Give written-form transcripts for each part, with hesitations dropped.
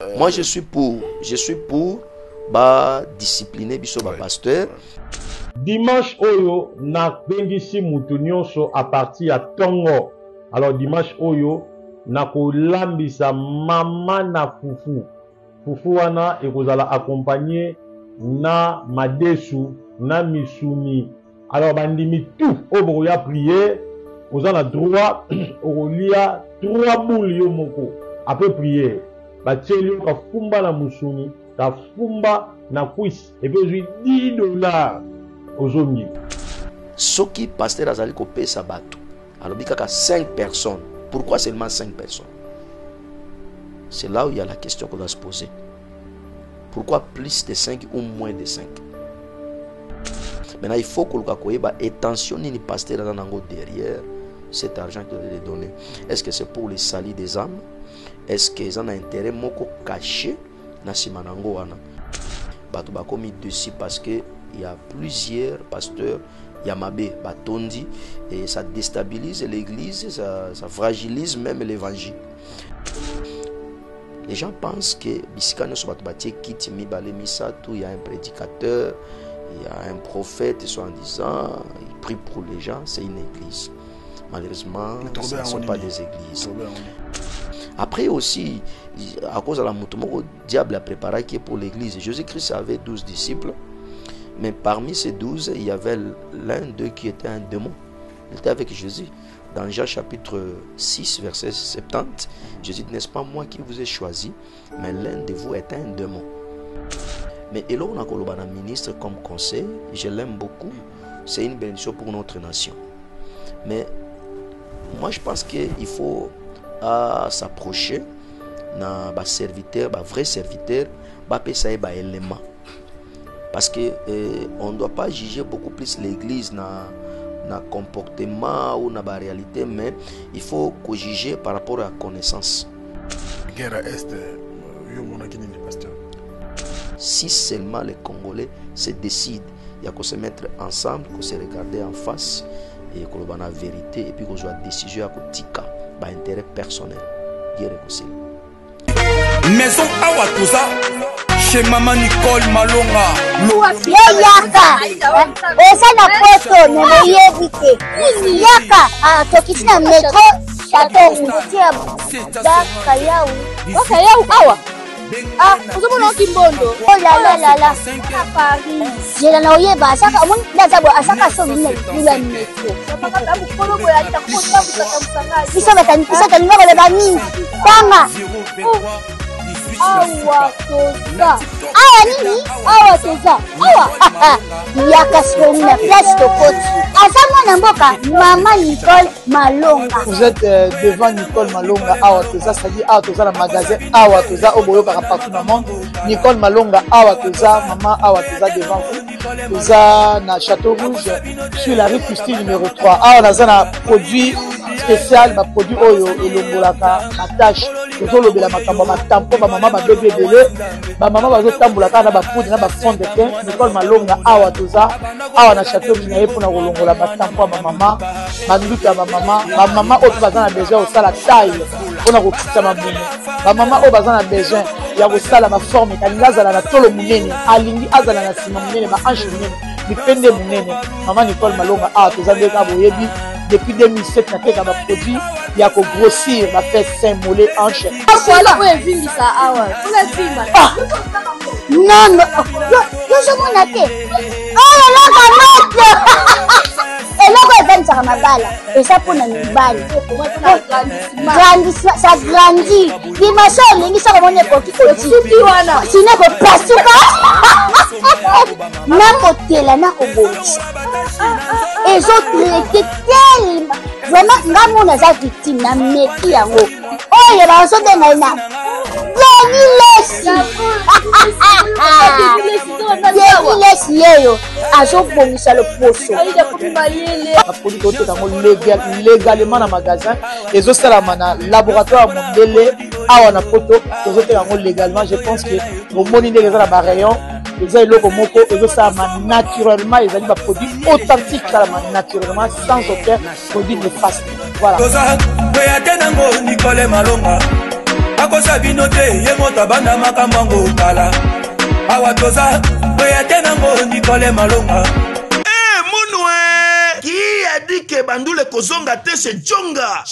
Moi, je suis pour discipliner biso ba pasteur. Dimanche oyo na bengisi mutu nyonso à partir ya tongo. Alors dimanche oyo na kolambisa mama na fufu. Fufu wana ekozala accompagné na madesu na misuni. Alors bandimi tout obo ya prier, ozana droit okolia 3 boules yo moko. Après prier, batieli ka fumba na musuni, ka fumba na cuisse et puis $10 aujourd'hui. Soki pasteur azali ko pesa bato. Alors bikaka 5 personnes. Pourquoi seulement 5 personnes? C'est là où il y a la question qu'on doit se poser. Pourquoi plus de 5 ou moins de 5? Maintenant, il faut que le attention ni pasteur derrière cet argent que vous allez donner. Est-ce que c'est pour le salut des âmes? Est-ce qu'ils ont un intérêt moko caché na simanango wana? Bato ba komi dessus parce que il y a plusieurs pasteurs, il y a mabé batondi et ça déstabilise l'église, ça fragilise même l'évangile. Les gens pensent que bisikano so bato batie kiti mibale misato, il y a un prédicateur, il y a un prophète soi-disant, il prie pour les gens, c'est une église. Malheureusement, ce ne sont pas des églises. Après aussi, à cause de la moutoumoko, le diable a préparé qui est pour l'église. Jésus-Christ avait 12 disciples, mais parmi ces 12, il y avait l'un d'eux qui était un démon. Il était avec Jésus. Dans Jean chapitre 6, verset 70, Jésus dit, n'est-ce pas moi qui vous ai choisi, mais l'un de vous est un démon. Mais Elo Nakolobana ministre comme conseil, je l'aime beaucoup, c'est une bénédiction pour notre nation. Mais moi je pense qu'il faut s'approcher d'un serviteur, d'un vrai serviteur, d'un élément. Parce qu'on ne doit pas juger beaucoup plus l'église dans le comportement ou dans la réalité, mais il faut juger par rapport à la connaissance. Si seulement les Congolais se décident, il y a qu'à se mettre ensemble, qu'à se regarder en face et qu'on ait la vérité et puis qu'on soit décision à Kotika, par intérêt personnel. Dieu réconcilie. Maison Awatusa chez Maman Nicole Malonga. Yaka esa na poto ne yebite yaka tokiti na metro chateau mutia daka yau waka yau awa uzomona kimbondo oh la Paris jela na oyeba asaka mun ndazabo asaka so bine bila metro bisa ngaba le bani tanga awa toza awa nini awa toza awa yaka soni na place tokoti asama na mboka Maman Nicole Malonga. Vous êtes devant Nicole Malonga awa toza, c'est-à-dire awa toza na magasin awa toza oboyo kaka partout dans le monde. Nicole Malonga awa toza, maman awa toza devant vous. Toza na Château Rouge sur la rue Custine numéro 3. Awa naza na produit spécial, ba produit oyo elongolaka na tâche. Tozolobela makambo ba tampo ba maman ba bébé belé, ba maman bazo tambolaka na ba poudre na ba fond de teint. Nicole Malonga awa toza awa na Château Rouge na ye pona kolongola ba tampo ba maman, ba nduka ba maman, ba maman oyo bazana besoin au sala taille pona kokisa mabumu. Ba maman oyo bazana besoin ya kosala ba forme kalinga azala na tolo munene, alingi azala na sima munene ba hanche munene, bipende munene. Maman Nicole Malonga awa toza ndeka boyebi depuis 2007 na teka ba produit ya ko grossir ba fait sein mollet hanche. Voilà où est vindi ça awa. Non yo je m'en atte. Oh là là eloko evanisaka mabala eza mpona mibali ça grandit dimasio olingi soko moni ekoki kosuki wana sino ekopasuka nakotela nakobongisa ezotraite telema vraiment nga mona eza victime na meki yango oyo bazobenga ena Lesi yeyo azobongisa loposo apodi kote kango légalement na magasin ezosalama na laboratoire mondele awa na poto tozoteka yango légalement. Je pense que bomoni ndenge eza na barayon eza eloko moko ezosalama naturellement, ezali baproduit authentique salama naturellement sans aucun produit néfaste. Voilà. akosa bino te ye moto banda makambo ngo tala awa toza oya tena ngo Nicole Malonga. Qui a dit que Bandoule Kozonga te chez Djonga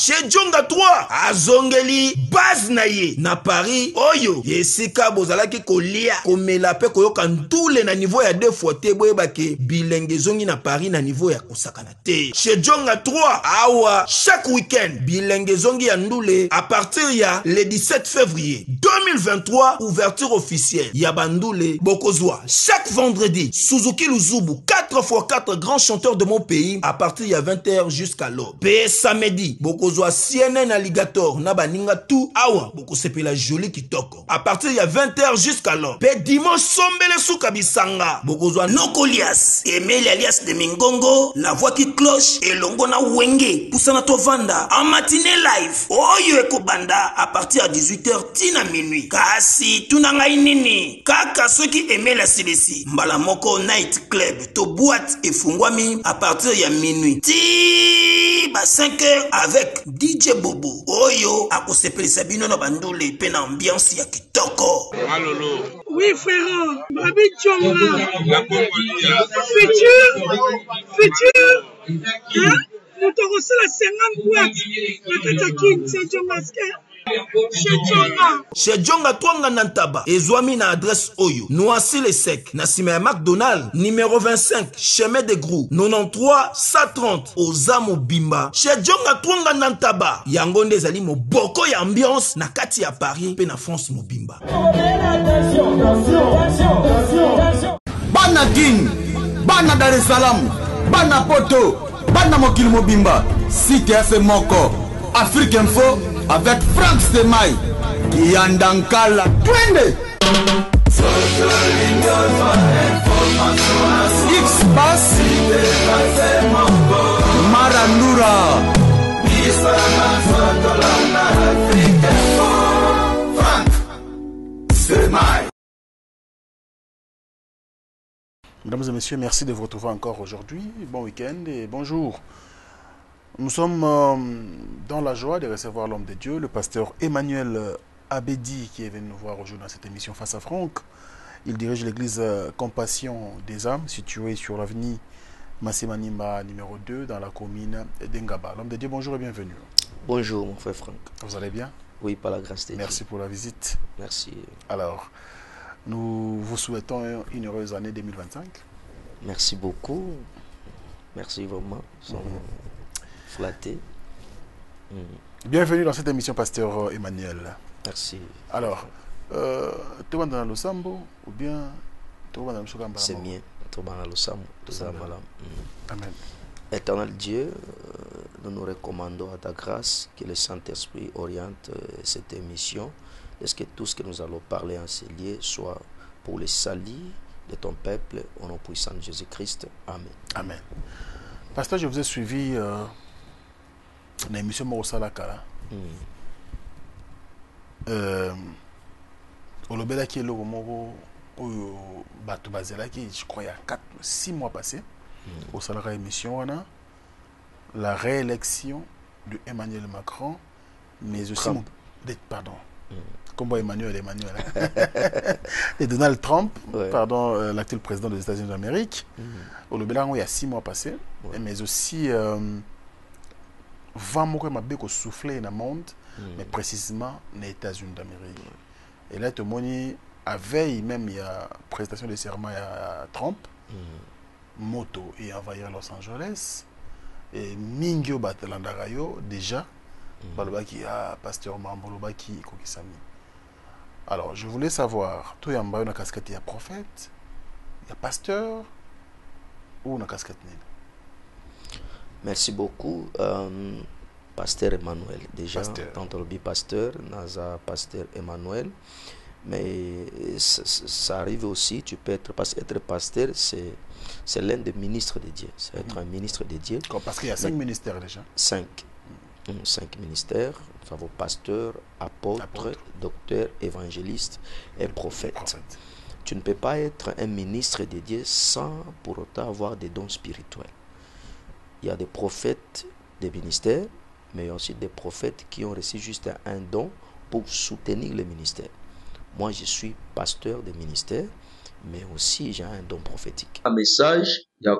3 azongeli base na ye na Paris oyo yesika bozalaki kolia komela pe koyoka ntule na niveau ya 2 fois te boye bake bilenge zongi na Paris na niveau ya kosakana te chez Djonga 3 awa chaque week-end bilenge zongi ya ndule à partir ya le 17 février 2023 ouverture officielle ya Bandoule Bokozwa chaque vendredi Suzuki Luzubu 4x4 grands chanteurs de mon pays à partir de 20h jusqu'à l'aube. Pe samedi, bokozwa CNN Alligator na baninga tout awa boko sepela joli kitoko. À partir de 20h jusqu'à l'aube. Pe dimanche sombele souka bisanga. Bokozwa Nokolias, Emile alias de Mingongo, la voix qui cloche et longo na wenge. Poussana tovanda en matinée live. Oyo eko banda à partir de 18h tina minuit. Kasi tunanga inini. Kaka soki Emile Silesi. Mbala moko night club to boîte et fungwami à partir de minuit. Ti ba 5h avec DJ Bobo. Oyo akosepeli sabino na Bandoule pe na ambiance ya kitoko. Alolo. Oui frère, Babi Djonga. La Congolia. Futur. Hein? Nous te reçons la 50 boîtes. La Katakin, c'est Djongaske. Chez Djonga Twanga Nantaba ezwami na adresse oyo Noisy le Sec na sima ya McDonald numéro 25 chemin de Grou 93 130 Ozamo Bimba chez Djonga Twanga Nantaba yango nde ezali moboko ya ambiance na kati ya Paris pe na France mobimba. Bana King, Bana Dar es Salaam, Bana Poto, Bana Mokil Mobimba, Cité FC Moko, Afrique Info avec Frank Stemai, Yandankala, Twende X-Bass, Marandura, Frank Stemai. Mesdames et messieurs, merci de vous retrouver encore aujourd'hui. Bon week-end et bonjour. Nous sommes dans la joie de recevoir l'homme de Dieu, le pasteur Emmanuel Abedi, qui est venu nous voir aujourd'hui dans cette émission Face à Franck. Il dirige l'église Compassion des âmes, située sur l'avenue Massemanimba numéro 2, dans la commune d'Engaba. L'homme de Dieu, bonjour et bienvenue. Bonjour mon frère Franck. Vous allez bien? Oui, par la grâce de Dieu. Merci pour la visite. Merci. Alors, nous vous souhaitons une heureuse année 2025. Merci beaucoup. Merci vraiment. Flatté. Bienvenue dans cette émission, pasteur Emmanuel. Merci. Alors, tu vas dans le Sambo ou bien tu vas dans le Sokamba? C'est mien. Tu vas dans le Sambo. Amen. Éternel Dieu, nous nous recommandons à ta grâce que le Saint-Esprit oriente cette émission. Est-ce que tout ce que nous allons parler en ces lieux soit pour le salut de ton peuple, au nom puissant de Jésus-Christ. Amen. Amen. Pasteur, je vous ai suivi dans l'émission Morosalakala. Au Lobela qui est le moment où je crois il y a 6 mois passés, au Salara émission, on a la réélection de Emmanuel Macron, mais aussi pardon. Comme Emmanuel. Et Donald Trump, ouais. Pardon, l'actuel président des États-Unis d'Amérique. Au Lobela, il y a 6 mois passés, ouais. Mais aussi 20 mois qui ont soufflé dans le monde, mais précisément les États-Unis d'Amérique. Et là, tout le monde, à veille même, il y a prestation de serment à Trump, moto et envahir Los Angeles, et Mingyo Batelandarayo, déjà, Balobaki a pasteur Mambolobaki Kokisami. Alors, je voulais savoir, toi, il y a une casquette, il y a prophète, il y a pasteur, ou une casquette? Merci beaucoup, pasteur Emmanuel. Déjà, dans le pasteur, Naza pasteur Emmanuel. Mais ça arrive aussi, tu peux être, parce qu'être pasteur, c'est l'un des ministres de Dieu. C'est être un ministre de Dieu. Parce qu'il y a 5 ministères déjà. 5 ministères. Nous avons pasteur, apôtre, docteur, évangéliste et prophète. Tu ne peux pas être un ministre de Dieu sans pour autant avoir des dons spirituels. Il y a des prophètes des ministères, mais aussi des prophètes qui ont reçu juste un don pour soutenir le ministère. Moi, je suis pasteur de ministère, mais aussi j'ai un don prophétique. Un message, il y a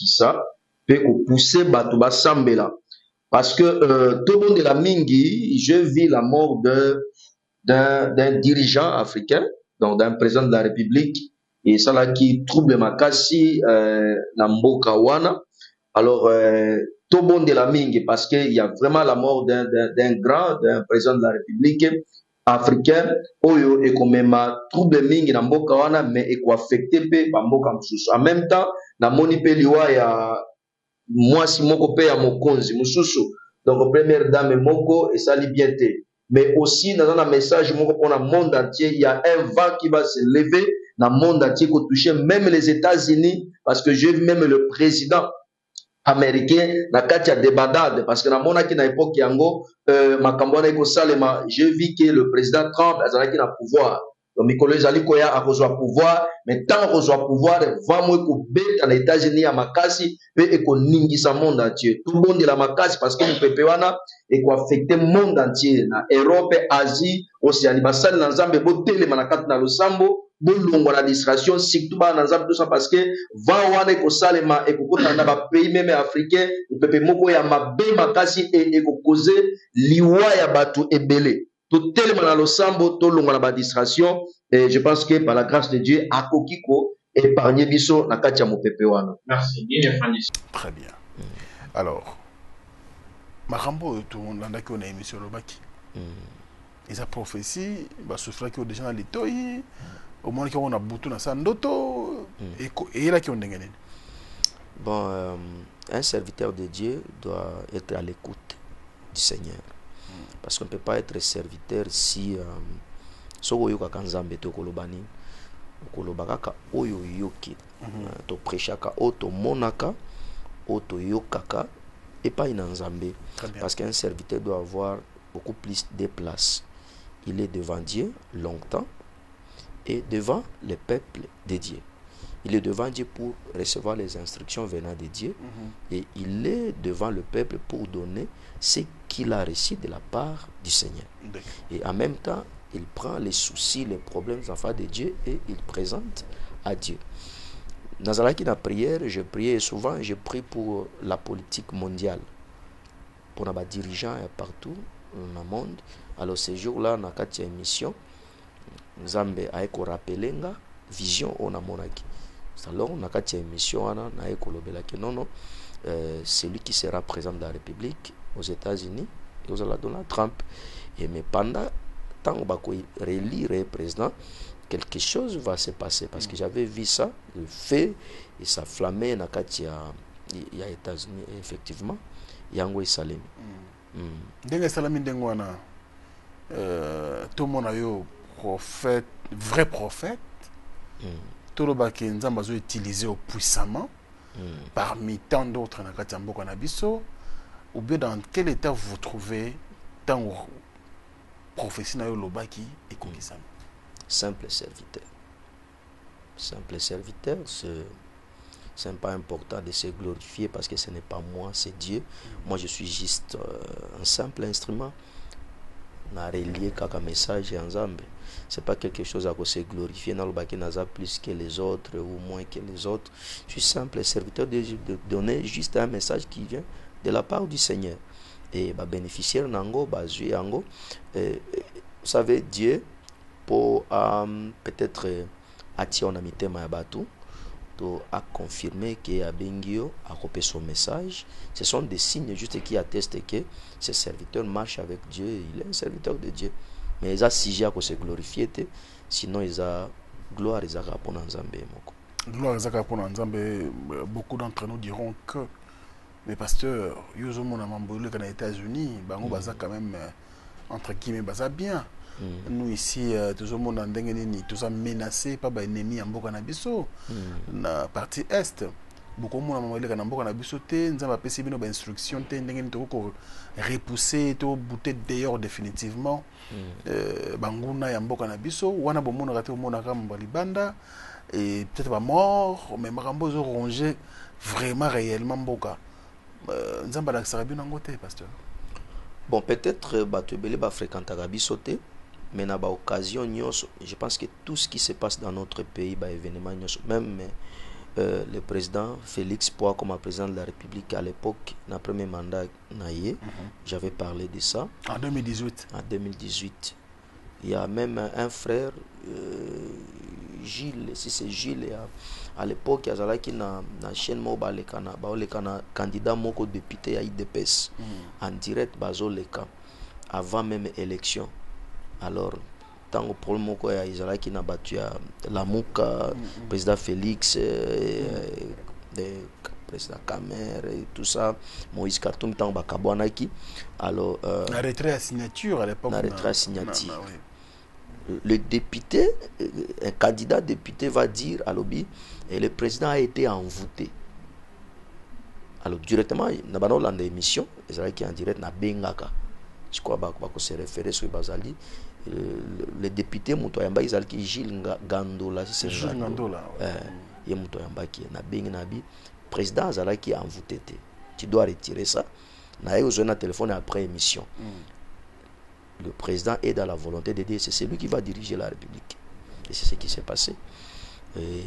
ça peut pousser Batouba Sambela. Parce que tout le monde de la Mingi, je vis la mort d'un dirigeant africain, donc d'un président de la République, et ça là qui trouble ma cassi, Namboka Wana. Alors, tout le monde de la Mingi, parce qu'il y a vraiment la mort d'un président de la République africain, oyo et comme ma trouble mingi na mboka wana, mais et quoi affecté pe pa mboka msusu. En même temps, na moni pe liwa ya mwasi moko pe ya mokonzi mususu. Donc première dame moko et ça li bien té. Mais aussi dans un message moko pour le monde entier, il y a un vent qui va se lever dans le monde entier qui toucher même les États-Unis, parce que j'ai vu même le président américain na kati ya débandade, parce que na mona ki na époque yango makambo na iko salema, j'ai vu que le président Trump azalaki na pouvoir, donc mikolo ezali koya akozwa pouvoir, mais tant akozwa pouvoir va mo ko beta na États-Unis ya makasi pe eko ningisa monde entier, tout le monde de la makasi, parce que mu pepe wana eko affecter monde entier na Europe, Asie, Océanie, basali na nzambe bo telema na kati na losambo bolongo la distraction surtout ba na tout ça, parce que va wana ko salema et ko na ba pays même africain pepe moko ya mabe makasi et ko causer liwa ya batu ebele to telema na losambo to longo la ba distraction, et je pense que par la grâce de Dieu akokiko épargner biso na kati ya mopepe wana. Merci bien. Très bien. Alors makambo tout le monde ndaki on a émission lobaki et sa prophétie ba souffler que déjà dans les toyi au moins qu'on a bouton à Sandoto et là qui ont dégagé. Bon, un serviteur de Dieu doit être à l'écoute du Seigneur. Parce qu'on ne peut pas être serviteur si soyo ka kanzambe to kolobani kolobaka oyo yoki to prêchaka auto monaka auto yokaka et pas une nzambe, parce qu'un serviteur doit avoir beaucoup plus de place. Il est devant Dieu longtemps et devant le peuple de Dieu. Il est devant Dieu pour recevoir les instructions venant de Dieu, et il est devant le peuple pour donner ce qu'il a reçu de la part du Seigneur. Et en même temps, il prend les soucis, les problèmes des enfants de Dieu et il présente à Dieu. Dans la prière, je priais souvent, je prie pour la politique mondiale, pour les dirigeants partout dans le monde. Alors ce jour-là, dans la émission, Nzambe aeko rappelenga vision ona monaki. Alors na kati émission ana na eko lobela que non, celui qui sera président de la République aux États-Unis et aux Donald Trump, et mais pendant tant bako relire président, quelque chose va se passer, parce que j'avais vu ça, le fait et ça flammait na kati ya États-Unis, et effectivement yango isalemi. Denga salami ndengwana tout le monde a eu prophète, vrai prophète, tout le monde qui est utilisé puissamment parmi tant d'autres dans Katambo Kanabiso, ou bien dans quel état vous vous trouvez tant prophétie na Lobaki et Konisam? Simple serviteur. Simple serviteur, c'est pas important de se glorifier, parce que ce n'est pas moi, c'est Dieu. Moi, je suis juste un simple instrument. Na relié kaka message en Zambie. C'est pas quelque chose à se glorifier dans le baki naza plus que les autres ou moins que les autres. Je suis simple serviteur de donner juste un message qui vient de la part du Seigneur. Et bah bénéficiaire nango, bah jouer nango. Vous savez, Dieu pour peut-être attirer en amitié ma batou, a confirmé que Abengio a copié son message. Ce sont des signes juste qui attestent que ce serviteur marche avec Dieu, il est un serviteur de Dieu. Mais ils ont sujet à se glorifier, sinon ils ont gloire, ils ont rapport en Zambé. Gloire, ils ont rapport en Zambé. Beaucoup d'entre nous diront que, mais pasteur, ils ont aux États-Unis, ils ont quand même, entre guillemets, bien. Nous ici, tout le monde en Dengeni, tout ça menacé par des ennemis en Bokanabiso, la partie est. Beaucoup de monde en Bokanabiso, nous avons passé une instruction, nous repousser, tout bouter d'ailleurs définitivement. Banguna en Bokanabiso, ou on a beaucoup de raté au monde à Libanda, et peut-être pas mort, mais Marambo ont rongé vraiment réellement Boka. Nous avons pas d'accès à bien en côté, pasteur. Bon, peut-être Batubele va fréquenter Gabiso te, mais na ba occasion nyonso, je pense que tout ce qui se passe dans notre pays, ba événement nyonso, même le président Félix Poix comme président de la République à l'époque, dans le premier mandat naïe, j'avais parlé de ça. En 2018. En 2018. Il y a même un frère, Gilles, si c'est Gilles, à l'époque, il y a qui na chaîne mobile candidat moko député à IDPS en direct bazo leka avant même élection. Alors tant pour le moko ya Israël qui n'a battu la Mouka, président Félix, président Kamer et tout ça, Moïse Kartoum tant bakabwanaki. Alors la retrait à signature à l'époque. La retrait à signature. Le député, un candidat député va dire à l'objet et le président a été envoûté. Alors directement, dans l'émission, Israël qui est en direct na Bengaka. Je crois que se référer sur Bazali. Le député Moutoyamba Israël qui Gilles Gandola, c'est Gilles Gandola. Il y a Moutoyamba qui est na Bengabi. Président Azala qui est envoûté. Tu dois retirer ça. Na eu besoin d'un téléphone après émission. Le président est dans la volonté de dire c'est lui qui va diriger la République. Et c'est ce qui s'est passé. Et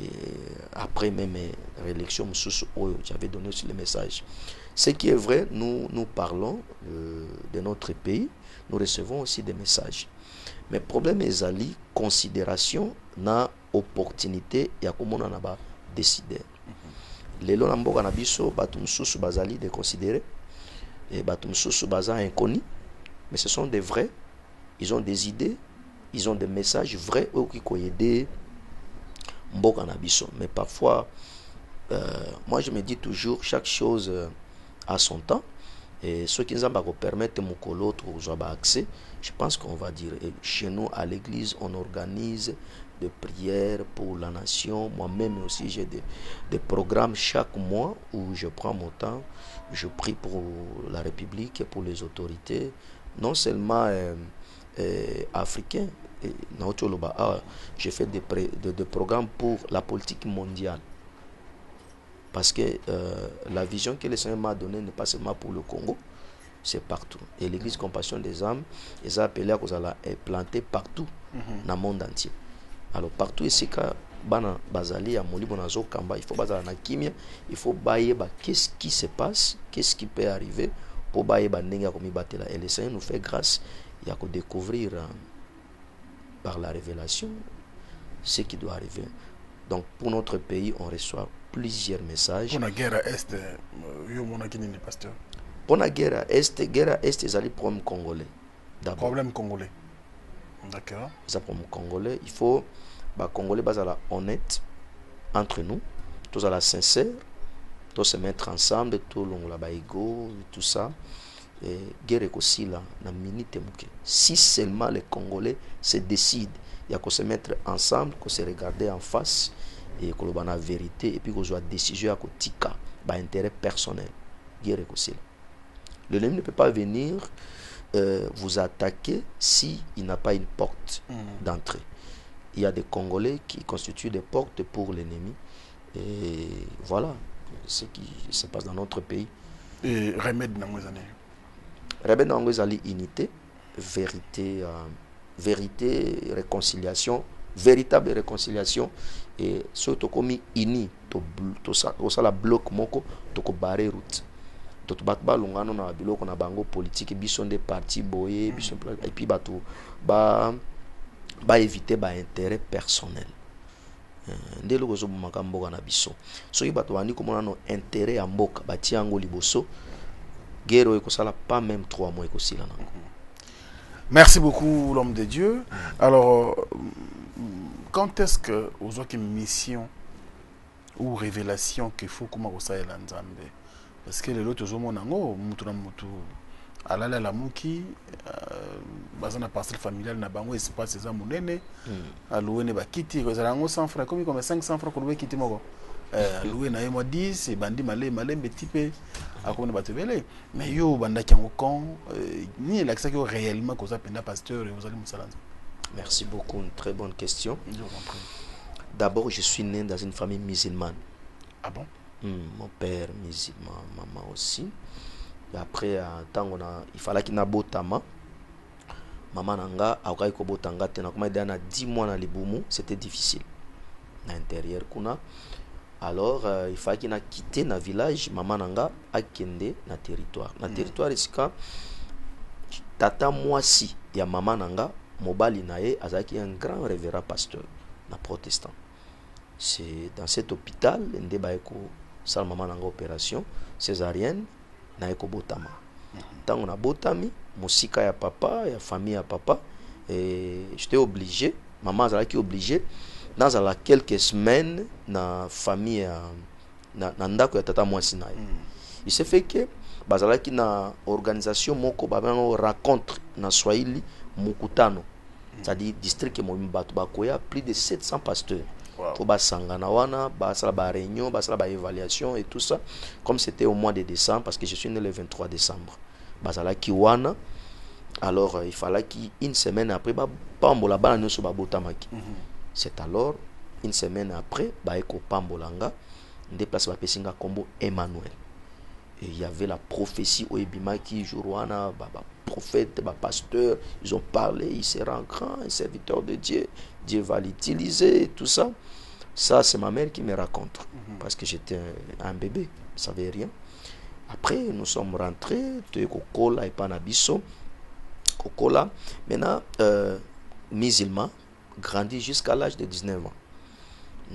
après même réélection, j'avais donné aussi le message. Ce qui est vrai, nous parlons de notre pays, nous recevons aussi des messages. Mais le problème est la considération, na opportunité, il y a comme on en a décidé. Les lois n'amboka na biso, batum susu bazali de considérer, et batum susu baza inconnu. Mais ce sont des vrais, ils ont des idées, ils ont des messages vrais qui ont aidé Mboka Nabiso. Mais parfois, moi je me dis toujours, chaque chose a son temps. Et ceux qui nous ont permettre mon l'autre avoir accès, je pense qu'on va dire, chez nous à l'église, on organise des prières pour la nation. Moi-même aussi, j'ai des programmes chaque mois où je prends mon temps, je prie pour la République et pour les autorités. Non seulement africains, j'ai fait des programmes pour la politique mondiale. Parce que la vision que le Seigneur m'a donnée n'est pas seulement pour le Congo, c'est partout. Et l'Église Compassion des âmes, ils ont appelé à cause de planter partout dans le monde entier. Alors partout ici, quand bana bazali ya moli bonazo kamba, il faut bazala na kimia, il faut bailler qu'est-ce qui se passe, qu'est-ce qui peut arriver pour bailler ndenge komi batela. Et le Seigneur nous fait grâce, il y a qu'à découvrir par la révélation ce qui doit arriver. Donc pour notre pays, on reçoit plusieurs messages. Pour la guerre à Est, pasteur. Pour la guerre à Est, c'est le problème congolais. Problème congolais. D'accord. C'est le problème congolais. Il faut les Congolais soient honnêtes entre nous, tous à la sincère, tous se mettre ensemble, tout le monde ego, tout ça. Et guerre aussi là, na minute mouke. Si seulement les Congolais se décident, il y a qu'à se mettre ensemble, qu'à se regarder en face et qu'on a la vérité et puis qu'on soit décision à côté bah intérêt personnel. Guerre aussi là. L'ennemi ne peut pas venir vous attaquer si il n'a pas une porte d'entrée. Il y a des Congolais qui constituent des portes pour l'ennemi. Et voilà ce qui se passe dans notre pays. Et remède dans les années. Remède dans les années, unité, vérité, vérité, réconciliation, véritable réconciliation. Et surtout comme uni, tout ça la bloc moko, tout barrer route. Tout batba longano na biloko na bango politique, bison des partis boyé, et puis bato ba éviter ba intérêt personnel. Ndelo gozo maka mboka na biso. Soki bato bandi komona no intérêt ya mboka bati yango liboso. Guerre ekosala pas même 3 mois ekosila na. Merci beaucoup l'homme de Dieu. Alors quand est-ce que aux autres mission ou révélation qu'il faut comment ça est Nzambe? Parce que les autres hommes nango mutu na mutu alala la muki bazana parcelle familiale na bango espace za munene alouene ba kiti kozala ngo 100 francs comme 500 francs ko louer kiti moko louer na moi 10 et bandi malembe type akona batebele mais yo banda kyango kon ni l'accès que réellement koza penda pasteur et vous allez musalanza. Merci beaucoup, une très bonne question. D'abord, je suis né dans une famille musulmane. Ah bon? Mon père musulman, maman aussi. Et après il fallait qu'il na botama maman nanga akai ko botanga tena comme il y a 10 mois na libumu, c'était difficile à l'intérieur kuna. Alors il fallait qu'il na quitté na village maman nanga akende na territoire isika tata mwasi ya maman nanga mobali nae azaki un grand révérend pasteur na protestant. C'est dans cet hôpital ndé baeko sala maman nanga opération césarienne na eko botama. Tant on a botami musika ya papa ya famille ya papa, et j'étais obligé, maman azalaki obligé dans quelques semaines na famille na ndako ya tata mwasi nae. Il se fait que bazalaki na organisation moko babango rencontre na Swahili mukutano, c'est-à-dire district Mobimba bakoya plus de 700 pasteurs. Pour basangana wana basala ba réunion basala ba évaluation et tout ça, comme c'était au mois de décembre parce que je suis né le 23 décembre basala ki wana. Alors il fallait qu'une semaine après pambola bana nyoso ba botamaki. C'est alors une semaine après baeko pambolanga déplace ba pesinga kombo Emmanuel. Et il y avait la prophétie au Ebimaki Jourouana, prophète, pasteur, ils ont parlé, il sera grand, un serviteur de Dieu, Dieu va l'utiliser, tout ça. Ça, c'est ma mère qui me raconte, parce que j'étais un bébé, je ne savais rien. Après, nous sommes rentrés, Kokola et Panabiso, Kokola, maintenant, musulman, grandi jusqu'à l'âge de 19 ans.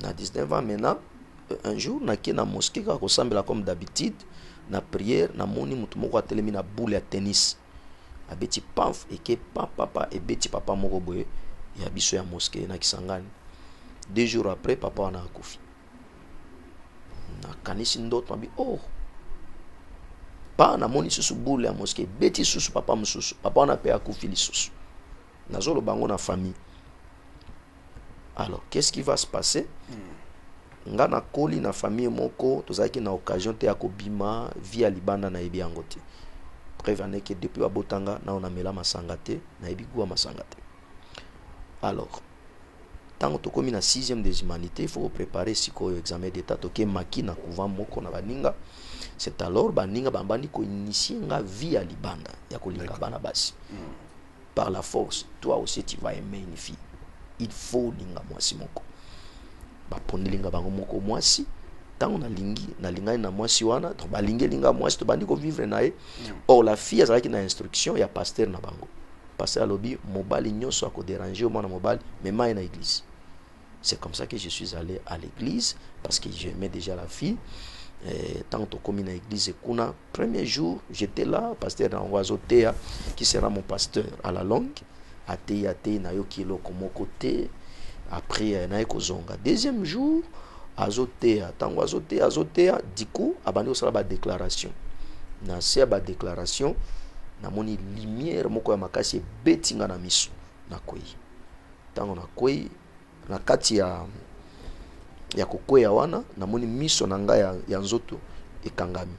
À 19 ans, maintenant, un jour, on a été dans la mosquée, comme d'habitude, na prière na moni mutu moko atelemi na boule ya tennis abeti pamf eke papa ebeti papa moko boye ya biso ya mosquée na Kisangani. 2 jours après papa wana akufi na kanisi ndoto mabi pa na moni susu boule ya mosquée beti susu papa mususu papa wana pe akufi lisusu nazolo bango na famille. Alors qu'est-ce qui va se passer? Nga na koli na famille moko tozaki na occasion te ya kobima via libanda na yebi yango te. Prévane que depuis babotanga na on amela masanga te na yebi kuwa masanga te. Alors tant que komi na 6e des humanités, il faut préparer sikoyo examen d'état toke maki na couvent moko na baninga. C'est alors baninga bambani ko initier nga via libanda ya kolinga bana basi. Par la force, toi aussi tu vas aimer une fille. Il faut linga mwasi moko. Bapondelinga bango moko mwasi tango na linga na mwasi wana to balinge linga mwasi to bandi ko vivre nae. Or la fille azalaki na instruction ya pasteur na bango. Pasteur alobi mobali nyonso ako déranger mwana mobali mema na église. C'est comme ça que je suis allé à l'église parce que j'aimais déjà la fille. Tant que comme na église kuna premier jour j'étais là, pasteur na Wazotea qui sera mon pasteur à la longue ateya na yokilo komo côté. Après na ekozonga deuxième jour azotea tango azotea diku abandi osala ba déclaration na se ba déclaration na moni lumière moko ya makasi betinga na miso na koi tango na koi na kati ya kokwea wana na moni miso na nga ya nzoto ekangami.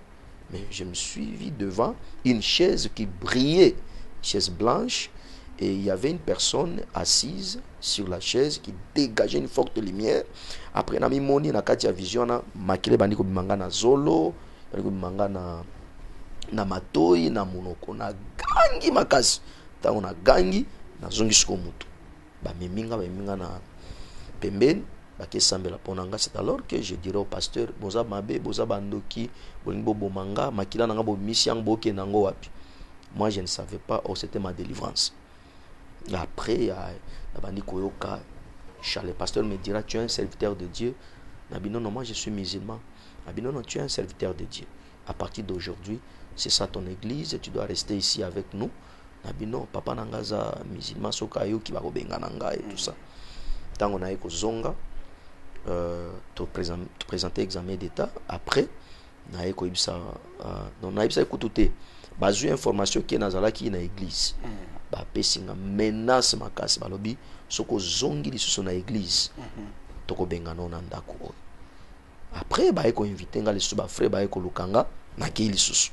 Mais je me suis vu devant une chaise qui brillait, chaise blanche. Et il y avait une personne assise sur la chaise qui dégageait une forte lumière. Après, na mimoni na kati ya vision na makile bandi ko bimanga na zolo, bandi ko bimanga na matoi na monoko na gangi makasi. Tango na gangi na zongi siko mutu. Ba miminga na pembeni bakesambela ponanga. C'est alors que je dirais au pasteur boza mabe boza bandoki bolingo bomanga makila nanga bo mission boke nango wapi. Moi je ne savais pas, c'était ma délivrance. Après, le pasteur me dira, tu es un serviteur de Dieu. Non, moi je suis musulman. Non, tu es un serviteur de Dieu. À partir d'aujourd'hui, c'est ça ton église, tu dois rester ici avec nous. Non, papa nangaza musulman sokayo ki bakobenga nanga et tout ça. Tant on a eu zonga, te présenter examen d'état. Après, on a eu écouté. Bazu information qui est nazalaki na église. Ba pesinga menace makasi balobi soko zongi lisusu na église. Toko bengana na ndako. Après ba eko inviter nga lisusu ba frère ba eko lukanga na ki lisusu.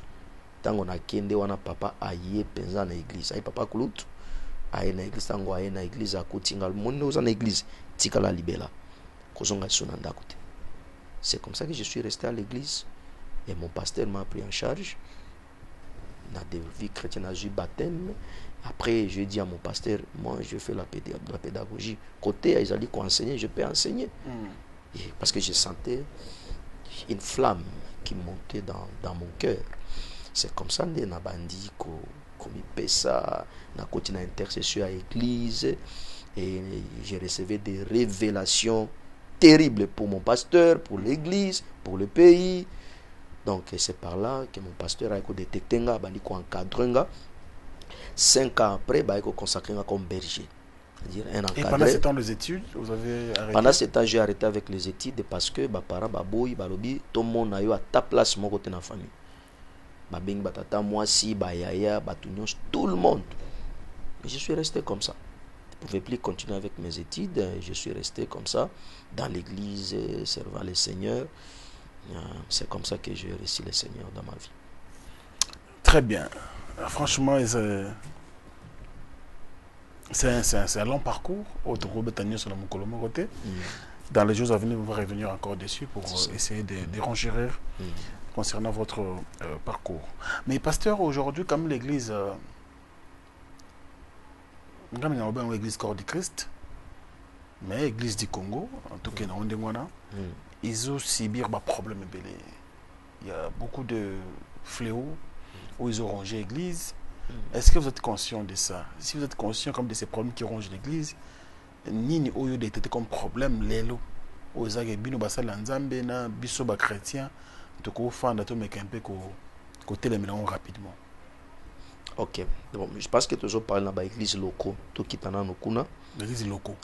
Tango na kende wana papa aye penza na église. Aye papa kulutu. Aye na église tango aye na église akotinga monde oza na église tikala libela. Kozonga lisusu na ndako te. C'est comme ça que je suis resté à l'église et mon pasteur m'a pris en charge. dans des vies chrétiennes, dans le baptême. Après, je dis à mon pasteur, moi, je fais la pédagogie. Côté, ils ont dit qu'on enseignait, je peux enseigner. Parce que je sentais une flamme qui montait dans mon cœur. C'est comme ça que je bandi qu'on me ça, na côté intercession à l'église, et j'ai reçu des révélations terribles pour mon pasteur, pour l'église, pour le pays. Donc c'est par là que mon pasteur a détecté nga bandi ko encadrer. 5 ans après, il a consacré comme berger. Et pendant ce temps, les études, vous avez arrêté? Pendant ce temps, j'ai arrêté avec les études parce que mes parents, tout le monde a eu à ta place mon côté dans la famille. Moi, si, tout le monde. Mais je suis resté comme ça. Je ne pouvais plus continuer avec mes études. Je suis resté comme ça, dans l'église, servant le Seigneur. C'est comme ça que j'ai reçu le Seigneur dans ma vie. Très bien. Franchement, c'est un long parcours. Dans les jours à venir, on va revenir encore dessus pour essayer de renchérir concernant votre parcours. Mais pasteur, aujourd'hui, comme l'église, l'église Corps du Christ, mais l'église du Congo, en tout cas, ils ont subi des problèmes. Il y a beaucoup de fléaux où ils ont rongé l'église. Est-ce que vous êtes conscient de ça? Si vous êtes conscient comme de ces problèmes qui rongent l'église, ni au lieu d'être comme problème, l'élo, aux agébino basala nzambe na biso ba chrétien, de quoi faire d'attendre mais un peu côté les mélanges rapidement. Ok, bon, je pense que toujours parler dans les églises locaux, tout qui t'en a nous kuna. Des églises locaux,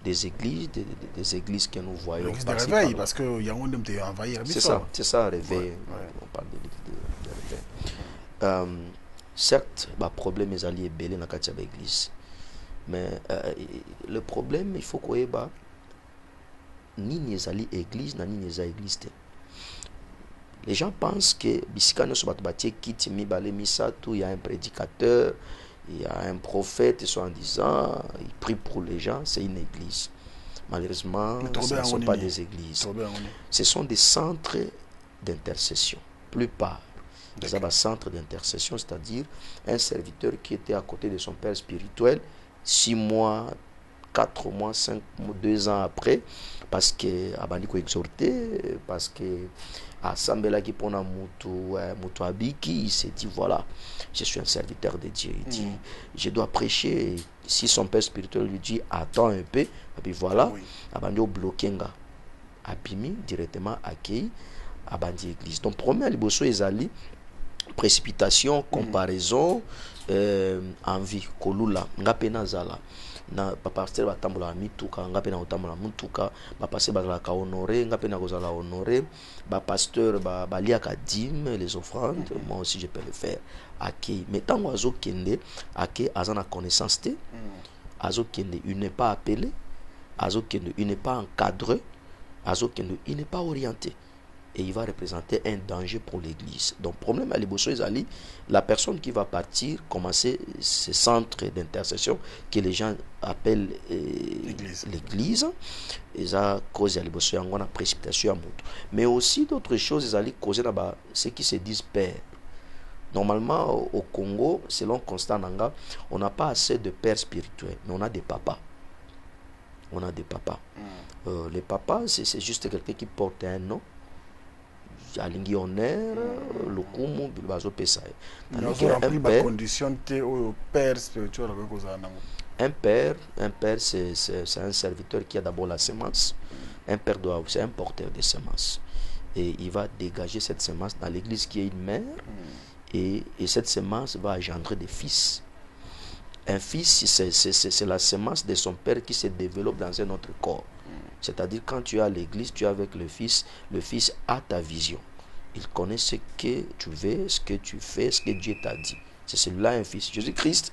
des églises que nous voyons. L'église de réveil, parce que il y a un homme qui a envahi. C'est ça, réveil. On parle de réveil. Certes, le problème est allié belé dans l'église, mais le problème, il faut qu'on ait ni les alliés église, ni les églises. Les gens pensent que il y a un prédicateur, il y a un prophète, soit en disant, il prie pour les gens, c'est une église. Malheureusement, ce ne sont pas des églises. Ce sont des centres d'intercession. Plupart. Ils ont un centre d'intercession, c'est-à-dire un serviteur qui était à côté de son père spirituel 6 mois, 4 mois, 5 mois, 2 ans après, parce que Abandiko exhorté, parce que à Sambela qui pona Mutu Abiki, il s'est dit voilà, je suis un serviteur de Dieu. Il dit je dois prêcher. Si son père spirituel lui dit attends un peu, et puis voilà, Abandiko bloquenga, Abimi directement accueilli Abandi église. Donc premier liboso ezali précipitation, comparaison, envie, kolula, ngapena zala. Na pasteur batambola mituka ngapena otambola mutuka ba pasteur bazala honoré ngapena kozala honoré ba pasteur ba liaka dîme les offrandes moi aussi je peux le faire accueil mais tant oiseau kende accueil azana connaissance té azo kende il n'est pas appelé azo kende il n'est pas encadré azo kende il n'est pas orienté et il va représenter un danger pour l'église. Donc, problème à l'Ibosso Ezali, la personne qui va partir, commencer ce centre d'intercession que les gens appellent l'église, et ça cause à l'Ibosso Yangona précipitation à moto. Mais aussi d'autres choses, Ezali cause là-bas, ceux qui se disent pères. Normalement, au Congo, selon Constant Nanga, on n'a pas assez de pères spirituels, mais on a des papas. On a des papas. Les papas, c'est juste quelqu'un qui porte un nom. Alingi honneur, le kumu, bilbazo pesa. Un père, c'est un serviteur qui a d'abord la semence. Un père c'est un porteur de semences. Et il va dégager cette semence dans l'église qui est une mère. Et cette semence va engendrer des fils. Un fils, c'est la semence de son père qui se développe dans un autre corps. C'est-à-dire quand tu es à l'église, tu es avec le fils a ta vision. Il connaît ce que tu veux, ce que tu fais, ce que Dieu t'a dit. C'est celui-là un fils. Jésus-Christ,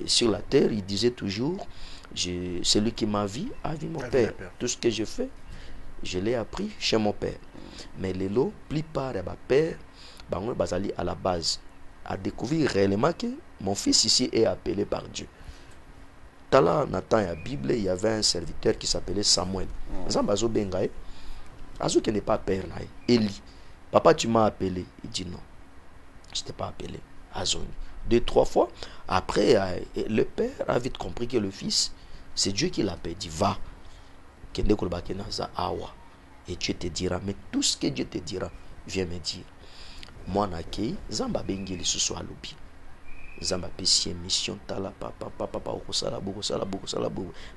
sur la terre, il disait toujours, celui qui m'a vu a vu mon Père. Tout ce que je fais, je l'ai appris chez mon Père. Mais les lots, plupart de ma Père, basali à la base, a découvert réellement que mon fils ici est appelé par Dieu. Dans la Bible, il y avait un serviteur qui s'appelait Samuel. Zambazo Bengaï, Azo qui n'est pas père, Élie. Papa, tu m'as appelé. Il dit non. je t'ai pas appelé à Zoni. 2, 3 fois. Après, le père a vite compris que le fils, c'est Dieu qui l'appelle. Il dit, va. Et Dieu te dira. Mais tout ce que Dieu te dira, viens me dire. Moi, nakei, Zamba bengeli susu alubi. Zamba pesi mission tala papa okosala boko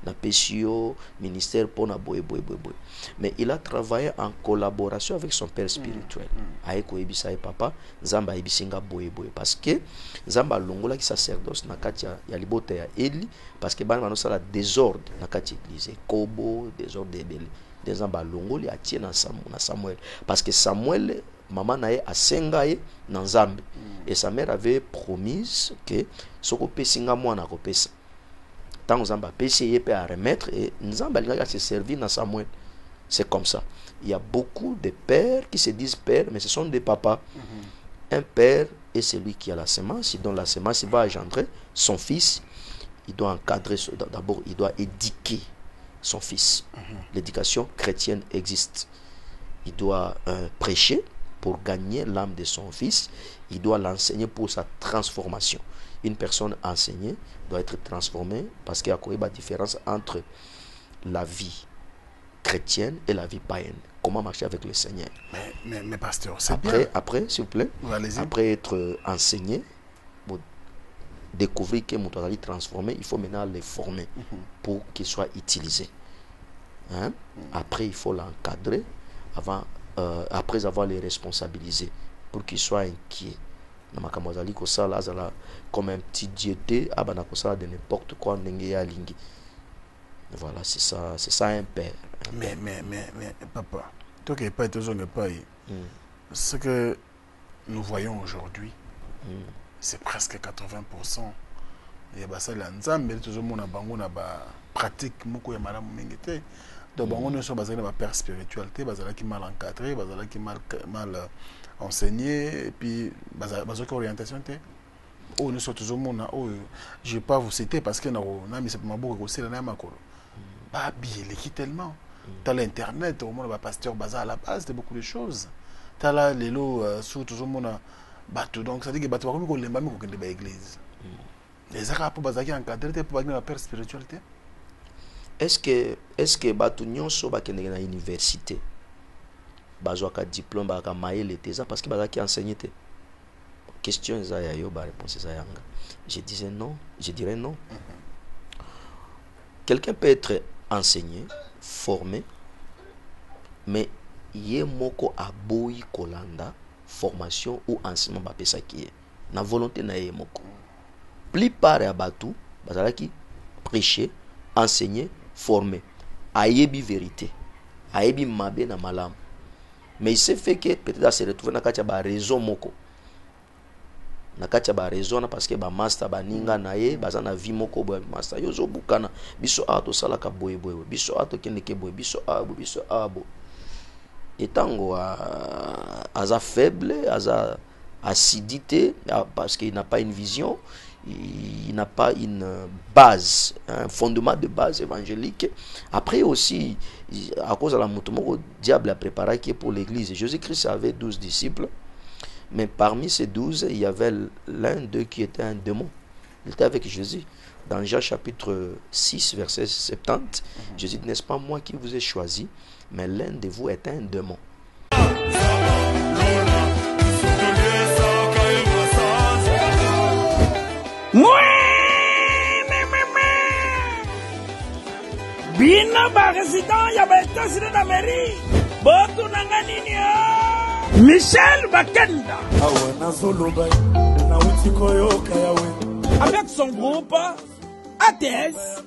na pesio ministère pona boye. Mais il a travaillé en collaboration avec son père spirituel. Aeko ebisa papa Zamba ebisinga boye parce que Zamba longola ki sacerdoce na kati ya libota ya Eli parce que bana sala désordre na kati église kobo désordre ebele. Des Zamba longoli atie na Samuel parce que Samuel maman nae asengaye na Nzambe et sa mère avait promis que soko pesinga mwana ko pesa tant Nzamba pesi ye pe à remettre et Nzamba linga se servir na Samuel. C'est comme ça. Il y a beaucoup de pères qui se disent pères mais ce sont des papas. Un père est celui qui a la semence, dont la semence il va engendrer son fils. Il doit encadrer, d'abord il doit éduquer son fils. L'éducation chrétienne existe. Il doit prêcher pour gagner l'âme de son fils. Il doit l'enseigner pour sa transformation. Une personne enseignée doit être transformée parce qu'il y a une différence entre la vie chrétienne et la vie païenne. Comment marcher avec le Seigneur. Mais pasteur, c'est bien. Après, s'il vous plaît, après être enseigné, pour découvrir que mon travail transformé, il faut maintenant les former pour qu'ils soient utilisés. Hein? Après, il faut l'encadrer après avoir les responsabilisés pour qu'ils soient inquiets. Comme un petit diété, de n'importe quoi, voilà, c'est ça un père. Mais papa, toi qui n'es pas ce que nous voyons aujourd'hui, c'est presque 80%. Il y a ça l'ensemble, tout le monde a pratique beaucoup de malades mingité. Donc on est sur base de la père spiritualité, base qui mal encadré, base qui mal enseigné et puis base de orientation. Oh nous sommes toujours monde je vais pas vous citer parce que na c'est pas beaucoup aussi la makolo. Bah bien l'équipe tellement. T'as l'internet, au moins le pasteur bazar à la base de beaucoup de choses. T'as là les lots sur toujours monde bateau donc ça dit que bateau comme qu'on l'aime qu'on de l'église. Les arabes pour bazar qui encadré pour la père spiritualité. Est-ce que bateau nyonso ba kende na université bazwa ka diplôme ba ka maïle teza parce que bazar qui enseigné te. Question za ya yo ba réponse za yanga. Je dirais non. Quelqu'un peut être enseigné, formé, mais yé moko aboyi kolanda formation ou enseignement ba pesa ki na volonté na yé moko. Plupart ya batu bazalaki prêcher, enseigner, former, ayebi vérité, ayebi mabe na malam. Mais il s'est fait que peut-être se retrouver na katia ba raison moko. Na katia ba raison parce que ba master ba ninga na ye baza na vie moko bo master yozo bukana biso ato salaka boye biso ato kende ke boye biso abo etango aza faible aza acidité parce qu'il n'a pas une vision, il n'a pas une base, un fondement de base évangélique. Après aussi, à cause de la moutomoko, le diable a préparé qui est pour l'église. Jésus-Christ avait 12 disciples, mais parmi ces 12, il y avait l'un d'eux qui était un démon. Il était avec Jésus. Dans Jean chapitre 6, verset 70, Jésus dit, n'est-ce pas moi qui vous ai choisi, mais l'un de vous est un démon. Bina ba résident ya ba États-Unis d'Amérique. Botu nanga nini yo? Michel Bakenda. Awa nazoloba na utikoyoka yawe. Avec son groupe ATS,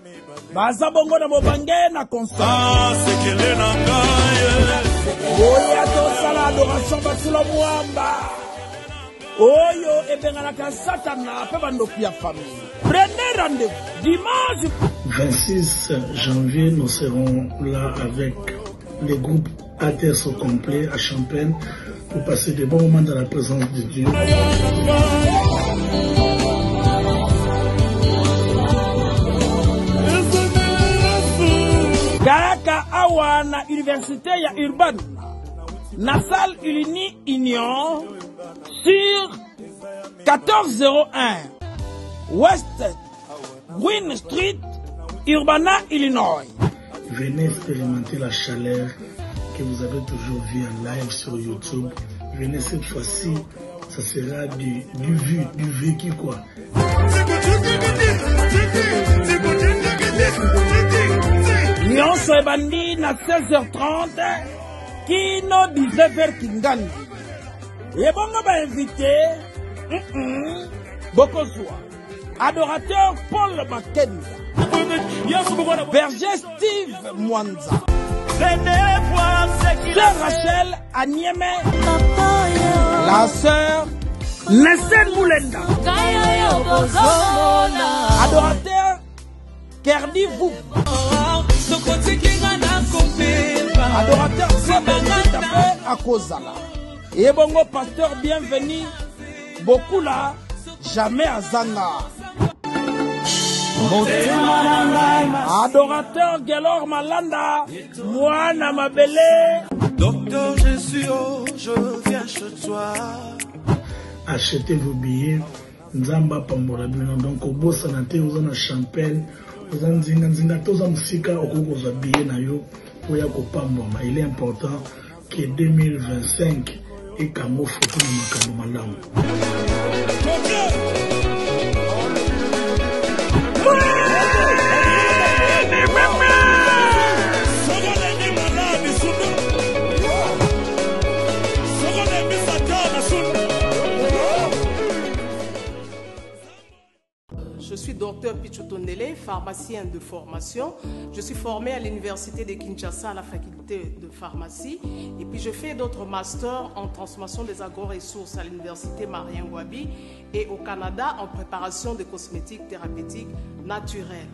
baza bongo na mobange na constant. Ah, c'est qu'elle est nangaye. Oya to sala adoration basula muamba. Oyo ebengalaka satana pe bandoki ya famille. Prenez rendez-vous dimanche 26 janvier, nous serons là avec le groupe ATS au complet à Champagne pour passer des bons moments dans la présence de Dieu. Garaka Awana Université ya Urban, Nasal Uni Union sur 1401 West Green Street, Urbana, Illinois. Venez expérimenter la chaleur que vous avez toujours vue en live sur YouTube. Venez cette fois-ci, ça sera du vécu quoi. Nyonso ebandi na 16h30 kino 19h kingandi. Ebongo ba invité Bokozwa, adorateur Paul Makenda, berger Steve Mwanza, sœur Rachel Anieme, la sœur Nessel Moulenda, adorateur Kerdi Vou, adorateur Sabengita Akozala, et bongo pasteur bienvenu, beaucoup là, jamais à Zanga. Adorateur Gelor Malanda, moi Namabele. Docteur Jésus, oh, je viens chez toi. Achetez vos billets. Nzamba Pambola Bino. Donc, au beau sanate, vous en avez champagne, vous en avez nzinga, tous en musique, au cours de vos billets, il est important que 2025 et Kamo Foto Makamo Malam. Je suis docteur Pichotondele, pharmacien de formation. Je suis formé à l'université de Kinshasa à la faculté de pharmacie. Et puis je fais d'autres masters en transformation des agro-ressources à l'université Marien Wabi et au Canada en préparation de cosmétiques thérapeutiques naturelles.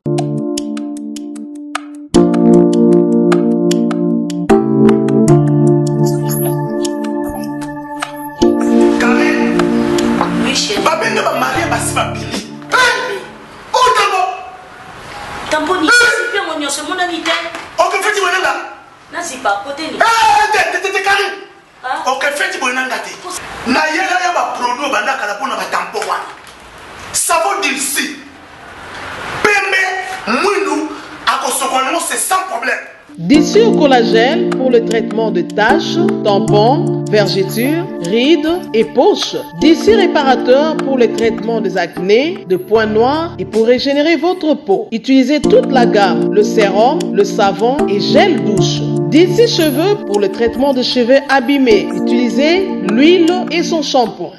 D'ici au collagène pour le traitement de taches, tampons, vergetures, rides et poches. D'ici réparateur pour le traitement des acnés, de points noirs et pour régénérer votre peau. Utilisez toute la gamme, le sérum, le savon et gel douche. D'ici cheveux pour le traitement de cheveux abîmés. Utilisez l'huile et son shampoing.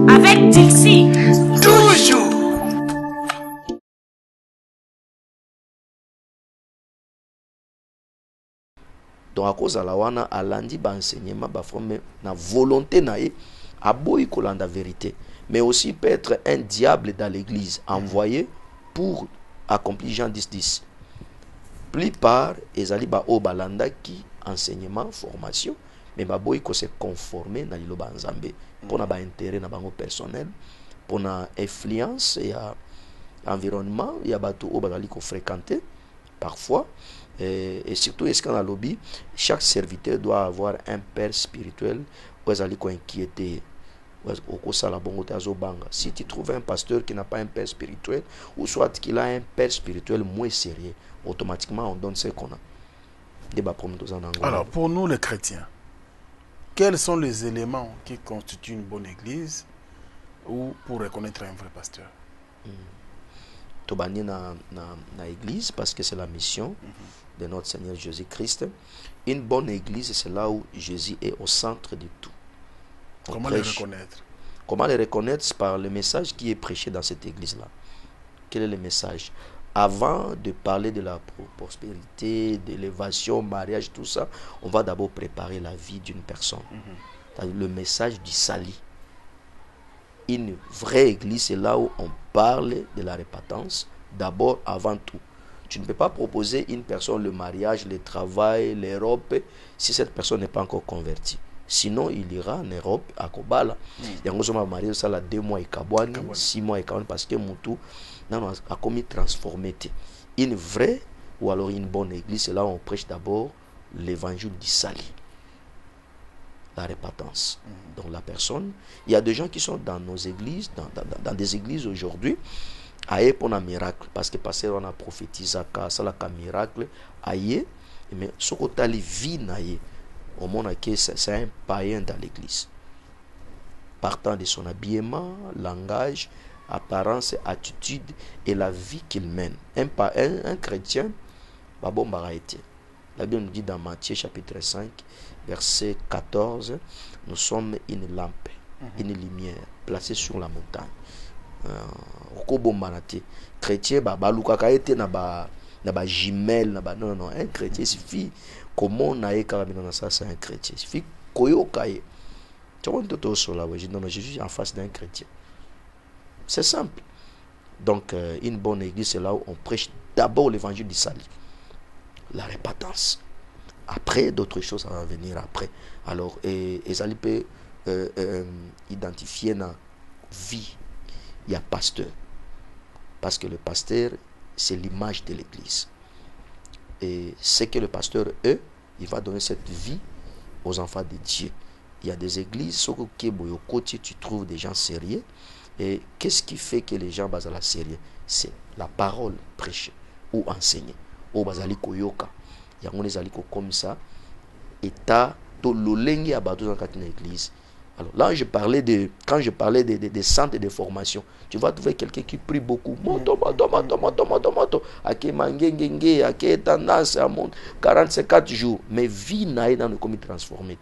Avec Dixie. Toujours. Donc à cause de la wana alandi ba enseignement ba formé na volonté nae aboyi kolanda vérité, mais aussi peut être un diable dans l'église envoyé pour accomplir Jean 10:10. Plupart ezali ba o balanda qui enseignement formation mais ba boyi ko se conformer na liloba nzambe pour na ba intérêt na bango personnel, pour na influence ya environnement ya bato o bazali ko fréquenter parfois. Et surtout, est-ce qu'on a lobby, chaque serviteur doit avoir un père spirituel où ils allaient inquiéter. Si tu trouves un pasteur qui n'a pas un père spirituel, ou soit qu'il a un père spirituel moins sérieux, automatiquement on donne ce qu'on a. Alors, pour nous les chrétiens, quels sont les éléments qui constituent une bonne église ou pour reconnaître un vrai pasteur? Tobani na église parce que c'est la mission de notre Seigneur Jésus-Christ. Une bonne église, c'est là où Jésus est au centre de tout. Comment les reconnaître? Comment les reconnaître? Par le message qui est prêché dans cette église-là. Quel est le message? Avant de parler de la prospérité, d'élévation, mariage, tout ça, on va d'abord préparer la vie d'une personne. Le message du salut. Une vraie église, c'est là où on parle de la repentance, d'abord, avant tout. Tu ne peux pas proposer une personne le mariage, le travail, l'Europe, si cette personne n'est pas encore convertie. Sinon, il ira en Europe, à Kobala. Il y a un marié, ça là 2 mois et Kabouani, 6 mois et Kabouani, parce que Moutou a commis transformé. Une vraie ou alors une bonne église, c'est là où on prêche d'abord l'évangile du salut. la repentance. Donc la personne, il y a des gens qui sont dans nos églises, dans des églises aujourd'hui, aïe pour un miracle, parce que pasteur on a prophétisé ça la miracle, aïe, mais ce qu'on a les vies naïe, au monde que c'est un païen dans l'église. Partant de son habillement, langage, apparence, attitude et la vie qu'il mène. Un chrétien, bah bon, bah été. La Bible nous dit dans Matthieu chapitre 5, verset 14, nous sommes une lampe, une lumière placée sur la montagne. Chrétien, non, un chrétien suffit. Comment on a ça, c'est un chrétien. Il suffit koyokaye. Je suis en face d'un chrétien. C'est simple. Donc, une bonne église, c'est là où on prêche d'abord l'évangile du salut. La repentance. Après, d'autres choses vont venir après. Alors, Ezali peut identifier dans vie. Il y a pasteur. Parce que le pasteur, c'est l'image de l'église. Et ce que le pasteur est, il va donner cette vie aux enfants de Dieu. Il y a des églises, tu trouves des gens sérieux. Et qu'est-ce qui fait que les gens basent la sérieux? C'est la parole prêchée ou enseignée. Ou bazali koyoka. Il y a des gens comme ça. Et t'as tout l'olenge à bateau dans l'église. Alors là, quand je parlais des centres de formation, tu vas trouver quelqu'un qui prie beaucoup. Moto. Ake mangengenge, ake tendance à monter 44 jours. Mais vie n'a dans le comité transformé.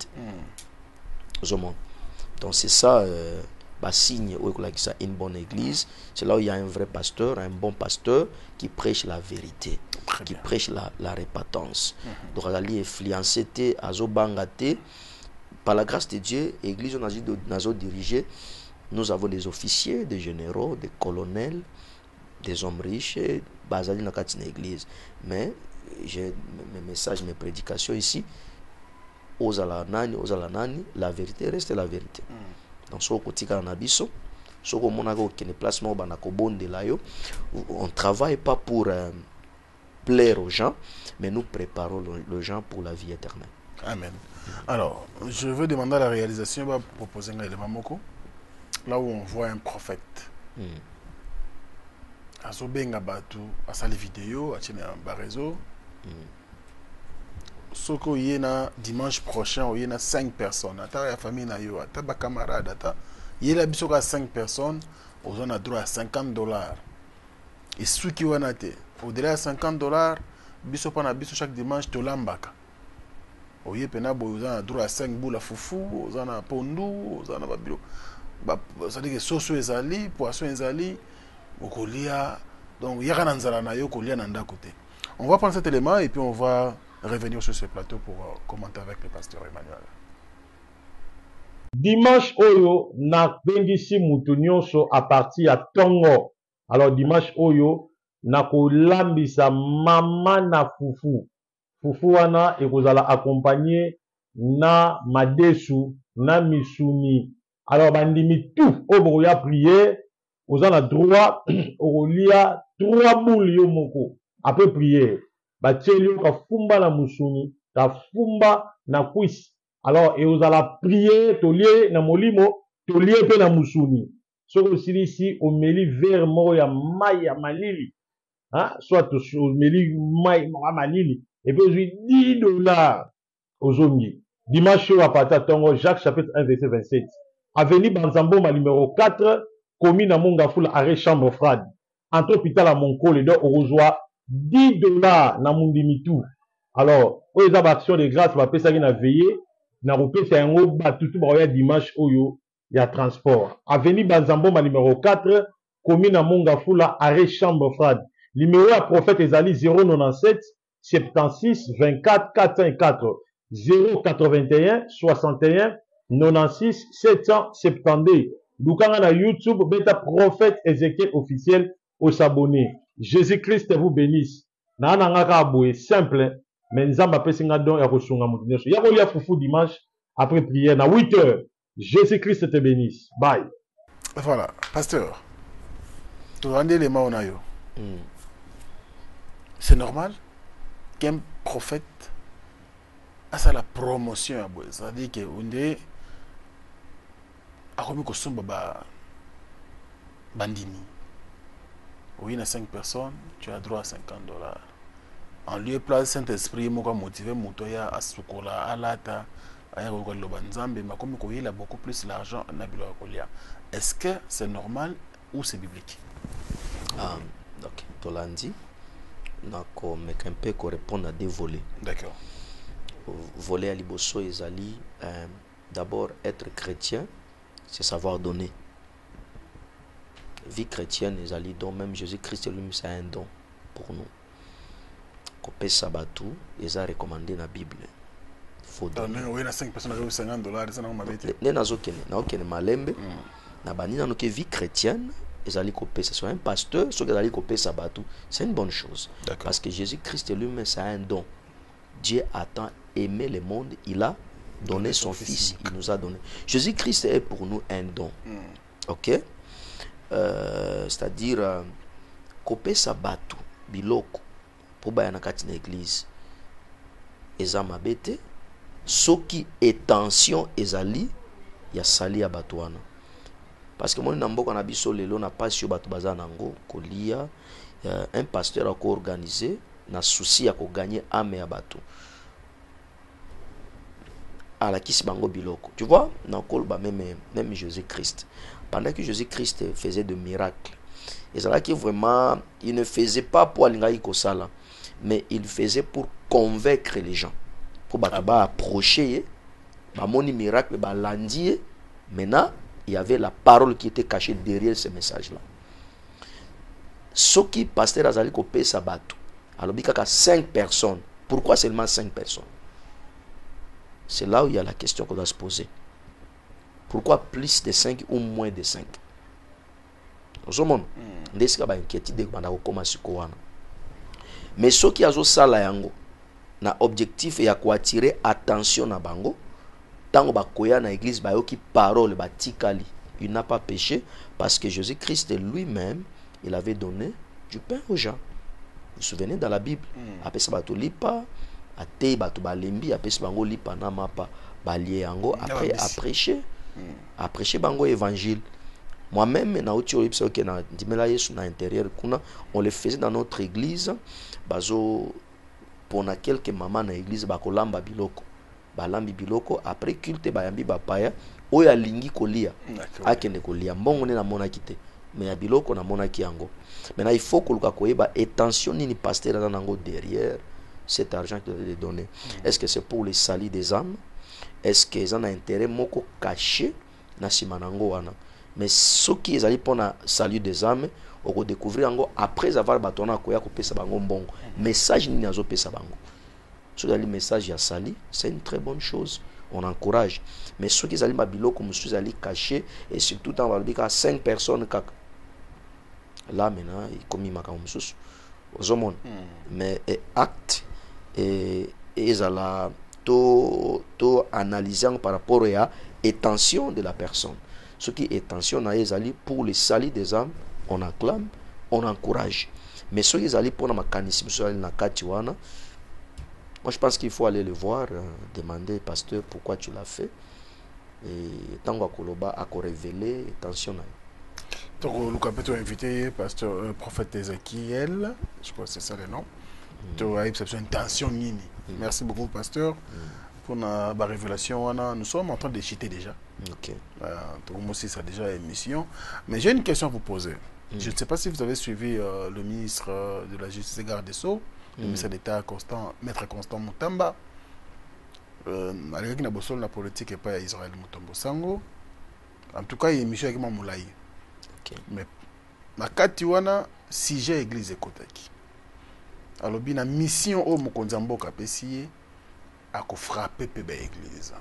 Donc c'est ça, signe une bonne église. C'est là où il y a un vrai pasteur, un bon pasteur qui prêche la vérité, qui prêche la repentance. Donc il influencé azobangate. Par la grâce de Dieu, l'église nous a dirigé. Nous avons des officiers, des généraux, des colonels, des hommes riches, basés dans l'église. Mais j'ai mes messages, mes prédications ici. Aux alanani, la vérité reste la vérité. Donc, ce côté canabiso, ce qu'on a des placements on ne travaille pas pour plaire aux gens, mais nous préparons les gens pour la vie éternelle. Amen. Alors, je veux demander à la réalisation, on va proposer un élément moko, là où on voit un prophète. Azobenga batu, à sa vidéo, à tient un réseau. Soko yena dimanche prochain, il y a 5 personnes. Ata la famille na yo, ata ba camarade, ata yela biso ka 5 personnes, on a droit à $50. Et ceux qui ont été au-delà de $50, biso pana biso chaque dimanche to lambaka. Oye pena bo on a droit à 5 boules à foufou, on a pondu, on a babilo. Ça dit que soso ezali, poisson ezali, okolia. Donc il y a un nzala na yo kolia nanda côté. On va prendre cet élément et puis on va revenir sur ce plateau pour commenter avec le pasteur Emmanuel. Dimanche oyo na bengisi mutu nyonso à partir à Tongo. Alors dimanche oyo na kolambisa mama na fufu. Fufu wana ekozala accompagné na madesu na misuni. Alors bandimi tout obo ya prier, ozana droit okolia 3 boules yo moko après prier. Batieli ka fumba na musuni, ka fumba na kwisi. Alors et ozala prier tolie na molimo, tolie pe na musuni. Soko silisi omeli verre moko ya mai ya malili. Hein, soit omeli mai ya malili et puis $10 ozongi. Dimanche à partir Tongo, Jacques chapitre 1 verset 27. Avenue Banzamboma numéro 4, commune à Mongafula, arrêt chambre froide. Entre hôpital à Moncole, donc on reçoit $10 na mundimitu. Alors, on les action de grâce, on va payer ça qui n'a veillé. Na repé c'est un haut bas tout dimanche oyo, il y a transport. Avenue Banzamboma numéro 4, commune à Mongafula, arrêt chambre froide. Numéro à prophète Ezali 097 76 24 454 081 61 96 772. Lukanga na YouTube, beta prophète Ézéchiel officiel au s'abonner. Jésus-Christ vous bénisse. Na nangaka aboué simple, mais nzamba pesinga don ya kosunga mutu nyonso. Ya kolia fufu dimanche après prière na 8h. Jésus-Christ te bénisse. Bye. Voilà, pasteur. Tu rendez les mains au nayo. C'est normal qu'un prophète ça la promotion, c'est-à-dire que on est à remis bandini. Oui, il y a 5 personnes, tu as droit à $50. En lieu place Saint-Esprit, moi motivé Moutoya à Sukola, à Lata, à Lobanzambe, mais comme il a beaucoup plus l'argent à Nabilo Akolia. Est-ce que c'est normal ou c'est biblique? Ok, Tolandi, mais un peu qu'on répond à des volets. D'accord. Voler à Liboso et Zali, d'abord être chrétien, c'est savoir donner. Vie chrétienne, les alliés, donc même Jésus-Christ lui-même, c'est un don pour nous. Copé Sabatou, ils ont recommandé dans la Bible. Il faut donner. Oui, il y a 5 personnes qui ont $50, ça n'a pas été. Il y a aucun malembe. Dans la vie chrétienne, ils ont copé. C'est un pasteur, ceux qui ont copé Sabatou, c'est une bonne chose. Parce que Jésus-Christ lui-même, c'est un don. Dieu a tant aimé le monde, il a donné son Fils, il nous a donné. Jésus-Christ est pour nous un don. Ok? C'est-à-dire kopé sabatu biloko pour baya na kati na église eza mabete soki étention ezali ya sali ya bato wana parce que moni na mboka na biso lelo na pasi yo bato baza nango kolia un pasteur a ko-organisé na souci ya ko gagner ame ya bato alakisi bango biloko tu vois na kolba même Jésus-Christ. Pendant que Jésus-Christ faisait de miracles, et c'est là qu'il vraiment, il ne faisait pas pour aller Kosala, mais il faisait pour convaincre les gens, pour approcher, moni miracle, landier. Maintenant, il y avait la parole qui était cachée derrière ce message-là. Ce qui pasteur Azali Kopé Sabato, alors il y a 5 personnes. Pourquoi seulement 5 personnes? C'est là où il y a la question qu'on doit se poser. Pourquoi plus de 5 ou moins de 5? Mais ceux qui ont sala yango na objectif ya ko attirer attention na bango tango bakoya na église ba yoki parole batikali, il n'a pas péché parce que Jésus-Christ lui-même il avait donné du pain aux gens. Vous vous souvenez dans la Bible, après ça bato lipa ate bato balembi après ça bango lipa na mapa balie yango après à prêcher. À prêcher bango évangile. Moi-même, on le faisait dans notre église. Bazo pour quelques mamans dans l'église, bakolamba biloko, balambi biloko. Après culte, bayambi bapaya. Oya lingi kolia, akende kolia. Bon, on est na monakite, mais ya biloko na monaki yango. Maintenant, il faut que le kakoyeba attention ni pasteur dans nango derrière cet argent que vous donner. Est-ce que c'est pour les salis des âmes? Est-ce qu'ils ont un intérêt moko caché na simanango wana? Mais ceux qui ezali pona salut des âmes on découvrir ango après avoir batona koya ko pesa bango mbongo. Message ni nazo pesa bango. Ce que le message ya sali, c'est une très bonne chose. On encourage. Mais ceux qui ezali mabilo comme ceux ali caché et surtout dans balbika 5 personnes kaka. Là maintenant, il commis makam mususu. Ozomon. Mais acte et ezala to analysant par rapport à l'intention de la personne. Ce qui est intention pour les salis des âmes, on acclame, on encourage. Mais ceux qui allaient pour le mécanisme sur la Katiwana, moi je pense qu'il faut aller le voir, demander pasteur pourquoi tu l'as fait. Et tant que Koloba a révélé, attention. Donc, Lucas peut inviter pasteur prophète Ézéchiel, je crois que c'est ça le nom. Tu as une intention nini. Merci beaucoup, pasteur, pour la révélation. Nous sommes en train de chiter déjà. Ok. Moi aussi, ça a déjà émission. Mais j'ai une question à vous poser. Je ne sais pas si vous avez suivi le ministre de la Justice et Garde des Sceaux, le ministre d'État Maître Constant Moutamba. Avec la politique et pas Israël Moutombo Sango. En tout cas, il y a une mission avec Moulaï. Mais ma Katiwana, si j'ai église Ekotaki. Alors, la mission au Mokonzambo Kapesi a frappé l'église.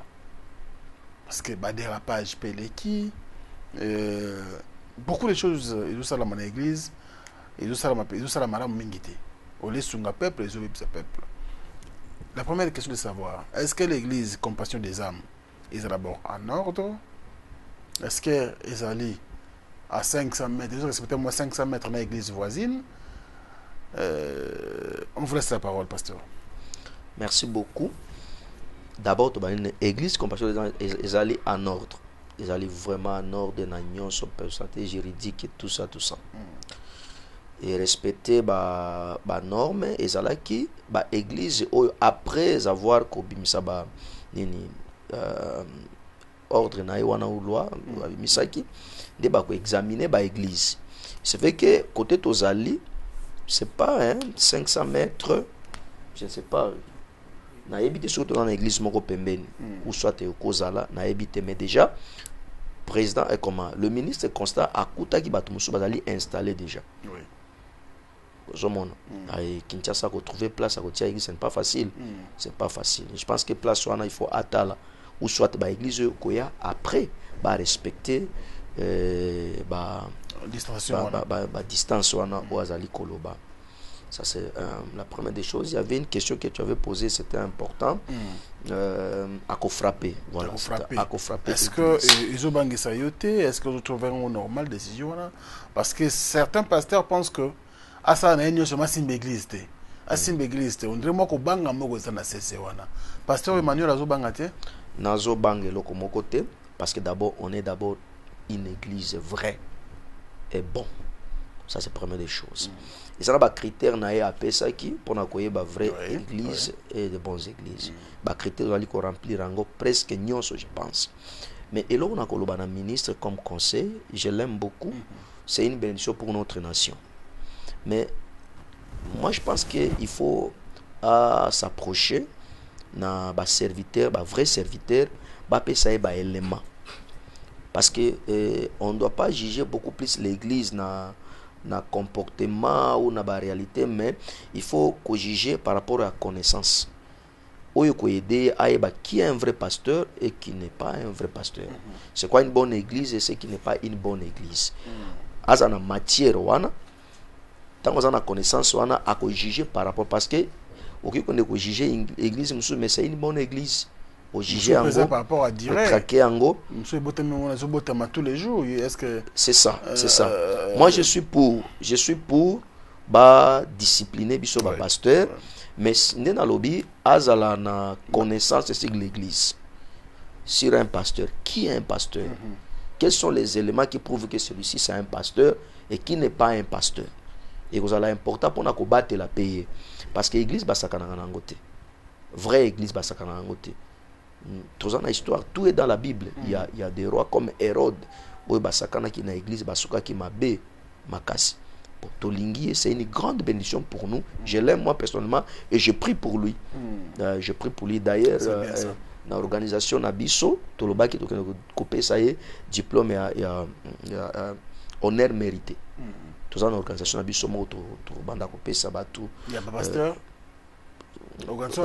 Parce que le dérapage Peleki, beaucoup de choses, ils ont ça dans l'église, ils ont ça dans la mingité. On laisse sur le peuple, ils ont ce peuple. La première question de savoir, est-ce que l'église Compassion des âmes est d'abord en ordre? Est-ce qu'ils allaient à 500 mètres, ils ont respecté moins 500 mètres dans l'église voisine? On vous laisse la parole, pasteur. Merci beaucoup. d'abord to une église compassion ils allaient en ordre, ils allaient vraiment en ordre na nyonso personnalité juridique et tout ça et respecter ba normes et alaki ba église après avoir kobimisa ba nini ordre na wana ou loi misaki de ba ko examiner ba église. C'est fait que côté tozali c'est pas 500 mètres, je ne sais pas, na habité surtout dans l'église moko pembeni ou soit au kozala na habité, mais déjà président est comment le ministre constat akuta ki batu musu bazali installé déjà. Oui. Zomona ay Kinshasa ko trouver place à côté église c'est pas facile. C'est pas facile. Je pense que place wana il faut atala ou soit ba église koya après ba respecter distance wana oazali koloba. Ça c'est la première des choses. Il y avait une question que tu avais posée, c'était important. À frapper. Voilà. À frapper. Est-ce que ils ont bangé ça yoté? Est-ce que vous trouvez une normale décision là? Parce que certains pasteurs pensent que à ça n'a pas seulement une église. À une église, on dirait moi que banga moko ça na cessé wana. Pasteur Emmanuel azo bangate? Nazo bangé loko moko te parce que d'abord on est d'abord une église vraie et bon. Ça c'est la première des choses. Et ça n'a critère na AP ça qui pour accueillir ba vraie église et de bonnes églises. Ba critère doit ko remplir rango presque nyonso je pense. Mais et là on a koloba na ministre comme conseil, je l'aime beaucoup. C'est une bénédiction pour notre nation. Mais moi je pense que il faut s'approcher na ba serviteur, ba vrai serviteur, ba pesa ba élément. Parce que on ne doit pas juger beaucoup plus l'église na comportement ou na ba réalité, mais il faut juger par rapport à la connaissance. Oyo ko aider à qui est un vrai pasteur et qui n'est pas un vrai pasteur. C'est quoi une bonne église et ce qui n'est pas une bonne église. Asa na matière wana tant qu'on a la connaissance wana à juger par rapport parce que OK qu'on est juger église mais c'est une bonne église. Au juger en par rapport à direct. Traquer en go. Monsieur Botemé tous les jours. Est-ce que c'est ça, c'est ça. Moi je suis pour ba discipliner biso ba pasteur mais ndena lobby azala na connaissance sur l'église. Sur un pasteur, qui est un pasteur? Quels sont les éléments qui prouvent que celui-ci c'est un pasteur et qui n'est pas un pasteur? Et vous allez important pour na ko battre la payer parce que l'église basakana ngote. Vraie église basakana ngote. Tous en histoire, tout est dans la Bible. Il y a des rois comme Hérode, où basakana qui na église basuka qui mabe makasi. Pour Tolingi, c'est une grande bénédiction pour nous. Je l'aime moi personnellement et je prie pour lui. Je prie pour lui d'ailleurs. Dans l'organisation Nabiso, Toloba qui a coupé ça y est, diplôme et honneur mérité. Tous en organisation Nabiso, Toloba coupé ça tout. Il y a pas pasteur.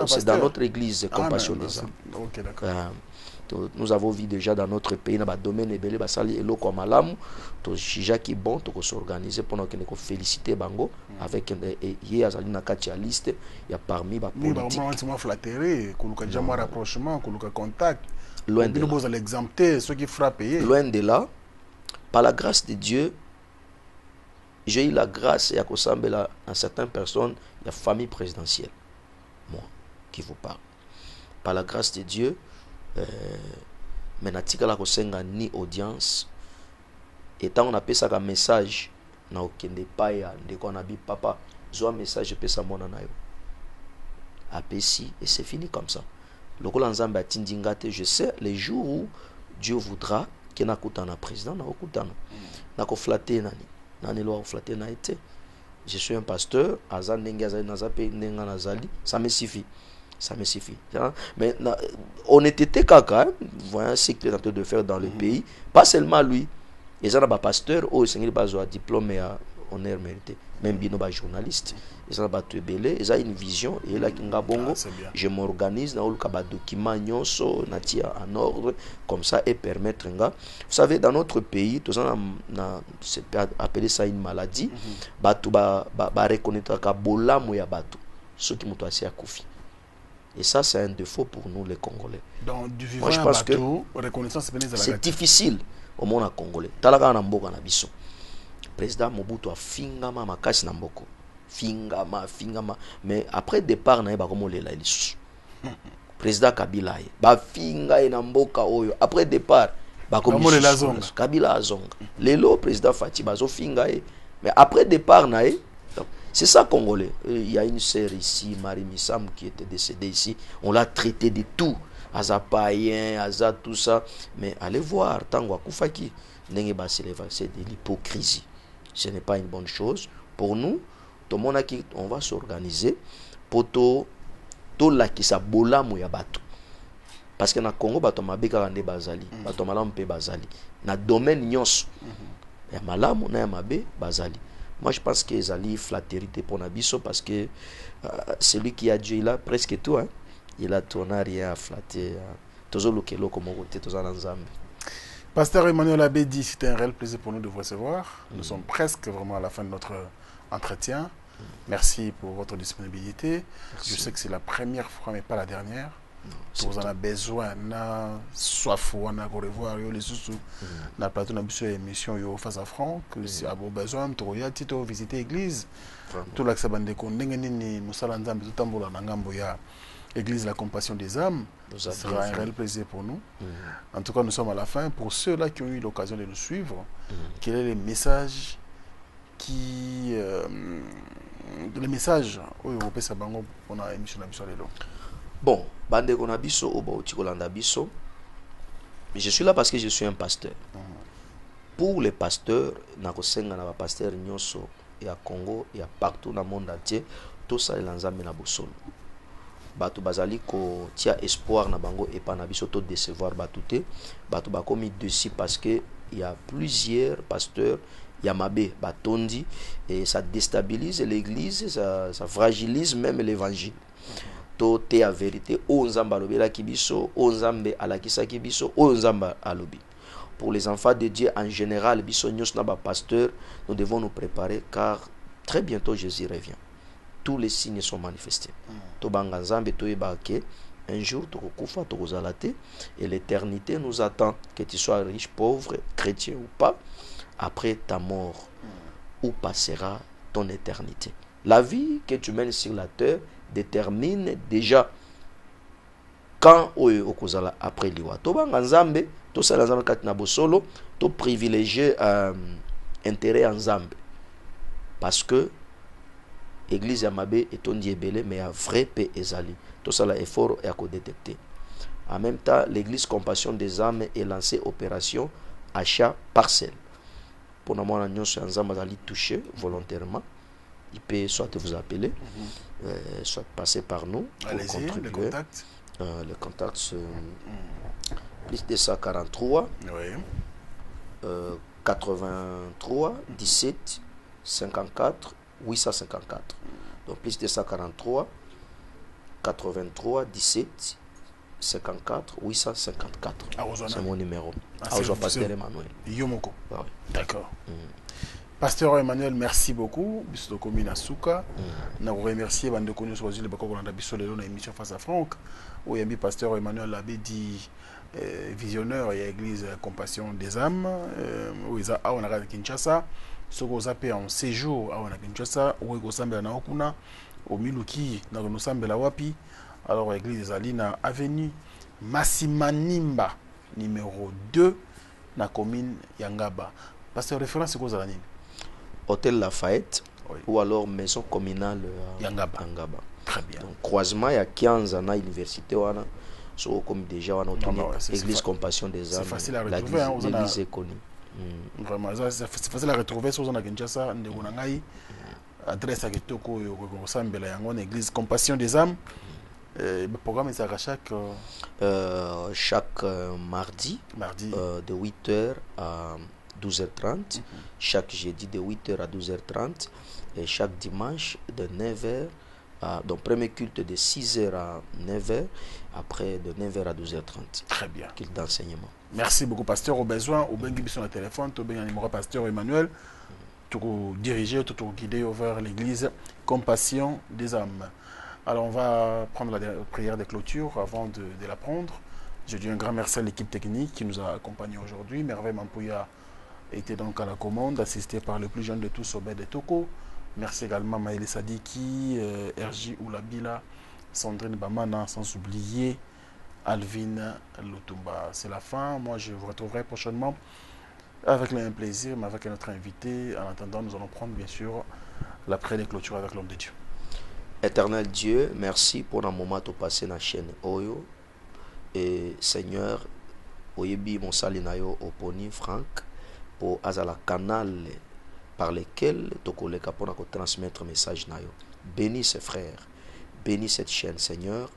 C'est dans notre église Compassion des âmes. Okay, d'accord. Nous avons vu déjà dans notre pays dans le domaine ebele basali elo kwa malamu to shija ki bon to s'organiser pour nous féliciter bango avec hier azali na kati ya liste ya parmi ba politique. Nous avons flatterie, kuluka jamwa rapprochement, kuluka contact. Loin de là. Nous allons exempter ceux qui frappent. Loin de là, par la grâce de Dieu, j'ai eu la grâce ya kosambela à certaines personnes, la famille présidentielle. Moi qui vous parle. Par la grâce de Dieu, menatika la kosenga ni audience et tant on appelle ça un message na okende pa ya ndeko na bi papa zo un message pesa mona na yo apesi et c'est fini comme ça lokola nzambe atindinga te je sais les jours où Dieu voudra que na kutana président na okutana na ko flatter nani lo flatter na été je suis un pasteur azan ndenge azali na zape ndenga nazali ça me suffit. Ça me suffit. Mais honnêteté kaka, voyons ce qu'il est en train de faire dans le pays. Pas seulement lui. Ils ont un pasteur, ils ont un diplôme et un honneur mérité. Même bien un journaliste. Ils ont ils ont une vision. Et là, je m'organise dans le document en ordre comme ça et permettre. Vous savez, dans notre pays, tout ça, c'est appelé ça une maladie. Batu ba reconnaître que bola moya batu. Ceux qui m'ont assis à Koufi. Et ça, c'est un défaut pour nous, les Congolais. Donc, du vivant moi, je pense que c'est difficile au monde congolais. Talaga na mboka na biso. Président Mobutu a fingama makasi na mboko. Fingama. Mais après départ, na ba komo lela lisusu. président Kabila bafinga na mboka oyo après départ Kabila azonga lelo président Fati bazofinga mais après départ na c'est ça congolais. Il y a une sœur ici, Marie Missam, qui était décédée ici, on l'a traité de tout, aza païen, aza tout ça, mais allez voir tango akufaki ndenge baseleva, c'est de l'hypocrisie. Ce n'est pas une bonne chose pour nous. Tout le monde on va s'organiser pour to la qui sa bola ya bato. Parce que na Congo bato mabeka kande bazali, bato malamu pe bazali. Na domaine nyonso. Ya malamu na ya mabe bazali. Moi je pense que Zali flatérité pour Nabiso parce que celui qui a Dieu il a presque tout hein. Il a ton rien à flatter. Tozo lokelo comme côté tozo nzambe. Pasteur Emmanuel Abedi, c'était un réel plaisir pour nous de vous recevoir. Nous sommes presque vraiment à la fin de notre entretien. Merci pour votre disponibilité. Merci. Je sais que c'est la première fois, mais pas la dernière. Vous en avez besoin, na soif, on a revoir les sous na plateau na biso émission yo face à Franck. Si a besoin, to ya tito visiter l'église. Tout l'accès bande ko ndenge nini musala nzambe tout tambola na ngambo ya église la compassion des âmes. Ce sera un réel plaisir pour nous. En tout cas, nous sommes à la fin. Pour ceux-là qui ont eu l'occasion de nous suivre, quel est le message qui le message au Européen Sabango pour la émission de la lelo. Bon, bande ko na biso obo tikolanda biso. Mais je suis là parce que je suis un pasteur. Pour les pasteurs, na ko senga na ba pasteur nyonso ya Congo, ya partout dans le monde entier, tout ça est nzambe na bosolo. Bato bazali ko tia espoir na bango et pas na biso to décevoir batouté. Bato ba komi dessus parce que il y a plusieurs pasteurs Yamabe batondi et ça déstabilise l'église, ça fragilise même l'évangile. Te a vérité o nzamba lobela kibiso o nzambe alakisa kibiso o nzamba alobi. Pour les enfants de Dieu en général biso nyos na ba pasteur, nous devons nous préparer car très bientôt Jésus revient. Tous les signes sont manifestés. To banga nzambe to ebake un jour to kokufa to kozalate et l'éternité nous attend, que tu sois riche, pauvre, chrétien ou pas. Après ta mort, où passera ton éternité? La vie que tu mènes sur la terre détermine déjà quand okozala après liwa. To banga nzambe, to sala nzambe katina bosolo, to privilégier intérêt en nzambe. Parce que église Yamabe est on diébélé mais un vrai paix ezali. Tout ça là effort est à détecter. En même temps, l'église Compassion des âmes est lancée opération achat parcelle. Pour nous, nous avons touché volontairement. Il peut soit vous appeler, soit passer par nous. Allez-y, le contact. Le contact, c'est plus de 143 83 17 54 854. Donc plus de 143 83 17 54 854. C'est mon numéro. Pasteur Emmanuel. Yomoko. D'accord. Pasteur Emmanuel, merci beaucoup. Biso commune Asuka. Na remercier bande connu sur les bakoko na biso lelo na émission face à Franck. Oyambi Pasteur Emmanuel Abedi visionnaire et église Compassion des âmes où ils a on a Kinshasa. Soko zape en séjour à Kinshasa où go sambela na okuna au Miluki na no sambela wapi. Alors église Alina avenue Massimanimba numéro 2 na commune Yangaba. Pasteur référence c'est quoi nini? Hôtel Lafayette ou alors maison communale Yangaba. Très bien. Donc croisement il y a 15 ans à l'université wana so comme déjà on a église Compassion des âmes. C'est facile à retrouver hein, l'église est connue. Vraiment c'est facile à retrouver sur na Kinshasa ndeko na ngai adresse à kitoko yo ko sambela yango na église Compassion des âmes. Le programme est à chaque mardi de 8h à 12h30, chaque jeudi de 8h à 12h30 et chaque dimanche de 9h donc premier culte de 6h à 9h, après de 9h à 12h30. Très bien. Culte d'enseignement. Merci beaucoup pasteur. Au besoin, au bengi sur le téléphone, au bengi numéro pasteur Emmanuel, tout diriger, tout guider vers l'église Compassion des âmes. Alors on va prendre la prière de clôture avant de la prendre. Je dis un grand merci à l'équipe technique qui nous a accompagnés aujourd'hui. Merveille Mampouya était donc à la commande, assisté par le plus jeune de tous, Obed Toko. Merci également Maëlle Sadiki, RJ Oulabila, Sandrine Bamana, sans oublier Alvin Lutumba. C'est la fin. Moi, je vous retrouverai prochainement avec un plaisir, mais avec notre invité. En attendant, nous allons prendre bien sûr la prière de clôture avec l'homme de Dieu. Éternel Dieu, merci pour un moment tout passé dans la chaîne Oyo. Et Seigneur, Oyebi Monsalinayo Oponi Franck, pour Azala canal par lequel tu pour transmettre message nayo. Bénis ses frères, bénis cette chaîne, Seigneur.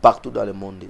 Partout dans le monde,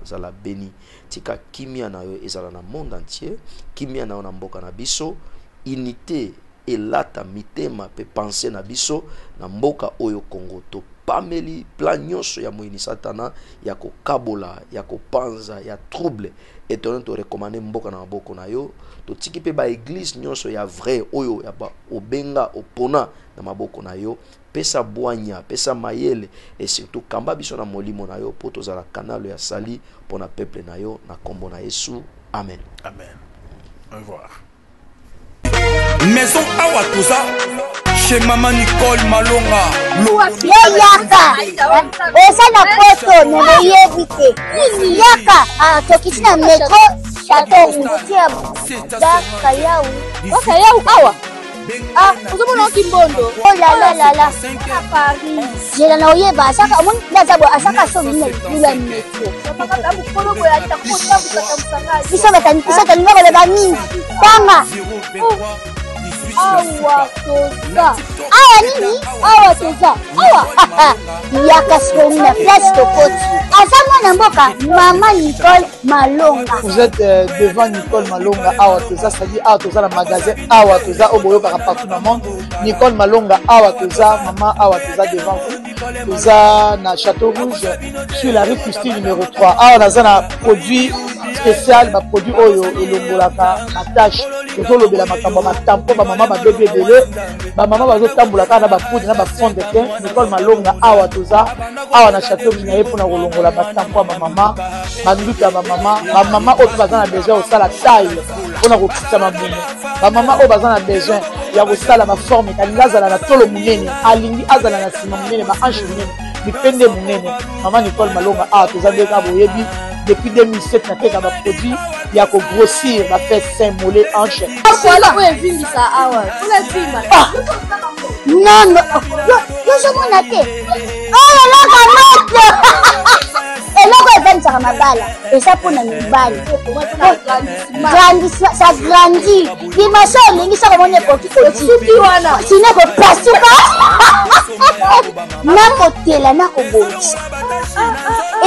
Zala béni. Tika kimia nayo ezala na monde entier, kimia nayo na mboka na biso, unité et lata mitema pe penser na biso na mboka oyo Congo to pameli plan nyonso ya moini satana ya ko kabola ya ko panza ya trouble et to recommander mboka na maboko na yo to tiki pe ba église nyonso ya vrai oyo ya ba obenga opona na maboko na yo pesa boanya pesa mayele et surtout kamba biso na molimo na yo poto za la canal ya sali pour na peuple na yo na kombo na Yesu. Amen. Amen. Au revoir. Maison Awatuza chez Maman Nicole Malonga. Yaka esa na poto na yebite yaka tokisina metro chateau utia da kayau kayau awa uzomona kimbondo oh la la la à Paris jela na oyeba saka mon ndaza bo asaka so mine lula metro saka mukolo bo ya takota musaka bisa batani ngaba ba mingi tanga awa toza awa nini awa toza awa yaka soni na place tokoti azama na mboka Maman Nicole Malonga. Vous êtes devant Nicole Malonga awa toza, c'est-à-dire awa toza na magasin awa toza oboyo kaka partout dans le monde. Nicole Malonga awa toza, maman awa toza devant vous. Toza na Château Rouge sur la rue Custine numéro 3. Awa naza na produit spécial, ba produit oyo elongolaka attache tozolobela makambo matampo ba mama ba bébé belé ba mama bazotambolaka na ba poudre na ba fond de teint. Nicole Malonga awa toza awa na Château Rouge na ye pona kolongola matampo ba mama banduki ya ba mama oyo baza na besoin osala taille pona kokita mabune ba mama oyo baza na besoin ya kosala ba forme kalinga azala na tolo munene alingi azala na sima munene ba hanche munene mipende munene. Maman Nicole Malonga awa toza ndeka boyebi depuis 2007 nateka ba produit ya ko grossir ba fait sein mollet hanche voilà oyo vingisa awa ola vimba non yo somona te oyo loka moto eloko evanisaka mabala eza mpona mibali ça grandit dimension olingisa komona ekokikoti wana sino kopasuka nakotela nakobongisa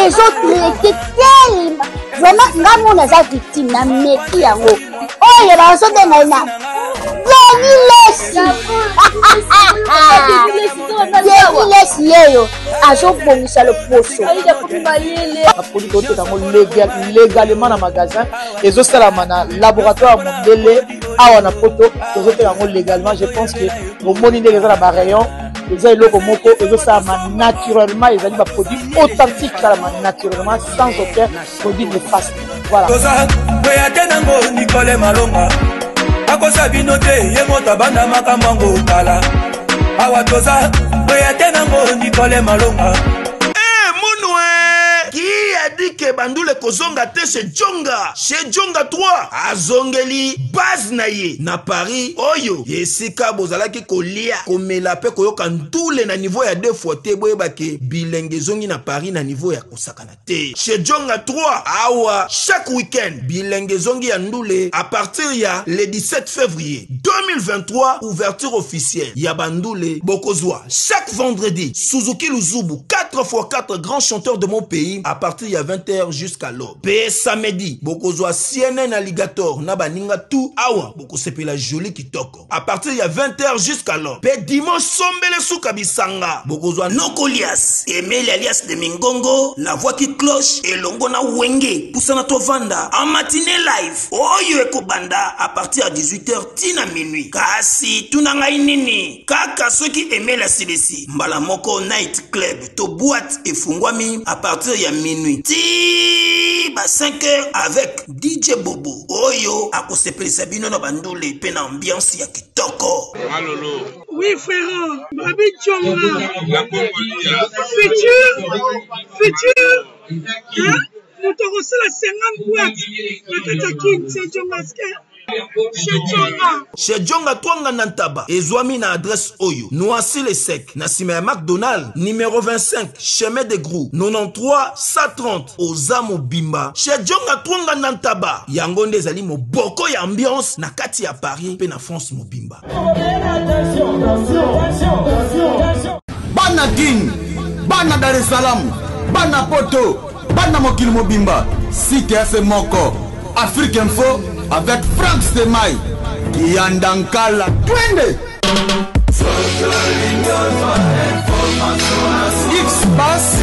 ezotraite telema vraiment nga mona aza victime na meki yango oyo bazobenga na Lesi yeyo azobongisa loposo produit oteka ngo légalement na magasin ezosalama na laboratoire mondele awa na poto tozoteka ngo légalement. Je pense que omoni ndenge eza na barayon eza eloko moko ezosalama naturellement, ezali ba produit authentique salama naturellement sans aucun produit néfaste. Voilà. Nicole Malonga akosa bino te ye moto abanda makambo ngo kala awa toza oya tenango Nicole Malonga. Qui a dit que Bandoule kozonga te chez Djonga 3 azongeli base na ye na Paris oyo yesika bozalaki kolia komela pe koyoka ndule na niveau ya 2 fois te boyeba ke bilenge zongi na Paris na niveau ya kosakana te chez Djonga 3 awa chaque week-end bilenge zongi ya ndule à partir ya le 17 février 2023 ouverture officielle ya Bandoule bokozwa chaque vendredi Suzuki Luzubu 4x4 grands chanteurs de mon pays à partir de 20h jusqu'à l'aube. Pe samedi, bokozwa CNN Alligator na baninga tout awa boko sepela joli kitoko. À partir de 20h jusqu'à l'aube. Pe dimanche sombele souka bisanga. Bokozwa Nokolias, Emile alias de Mingongo, la voix qui cloche et longo na wenge poussana to vanda en matinée live. Oyo ekobanda à partir de 18h tina minuit. Kasi tunanga inini. Kaka ceux qui aimaient la CBC. Mbala moko night club to boîte et fungwami à partir ya minuit. ba 5h avec DJ Bobo oyo akosepelisa bino na bandule pe na ambiance ya kitoko. Malolo. Oui frère, Babi Tchonga. Futur. Hein? Nous t'avons reçu la 50 boîtes. La Katakin, c'est Djongaske. Chez Djonga Twanga Nantaba, ezwami na adresse Oyo, Noisy le Sec, na Sima McDonald, numéro 25, chemin de Grou, 93 130, Ozamo Bimba. Chez Djonga Twanga Nantaba, Yangonde Zali mo boko ya ambiance na kati ya Paris, pe na France Mobimba. Bana King, Bana Dar es Salaam, Bana Poto, Bana Mokili Mobimba, Cité AC Moko, Afrique Info, avec Frank Stemai, Yandankala, Twende. X-Bass,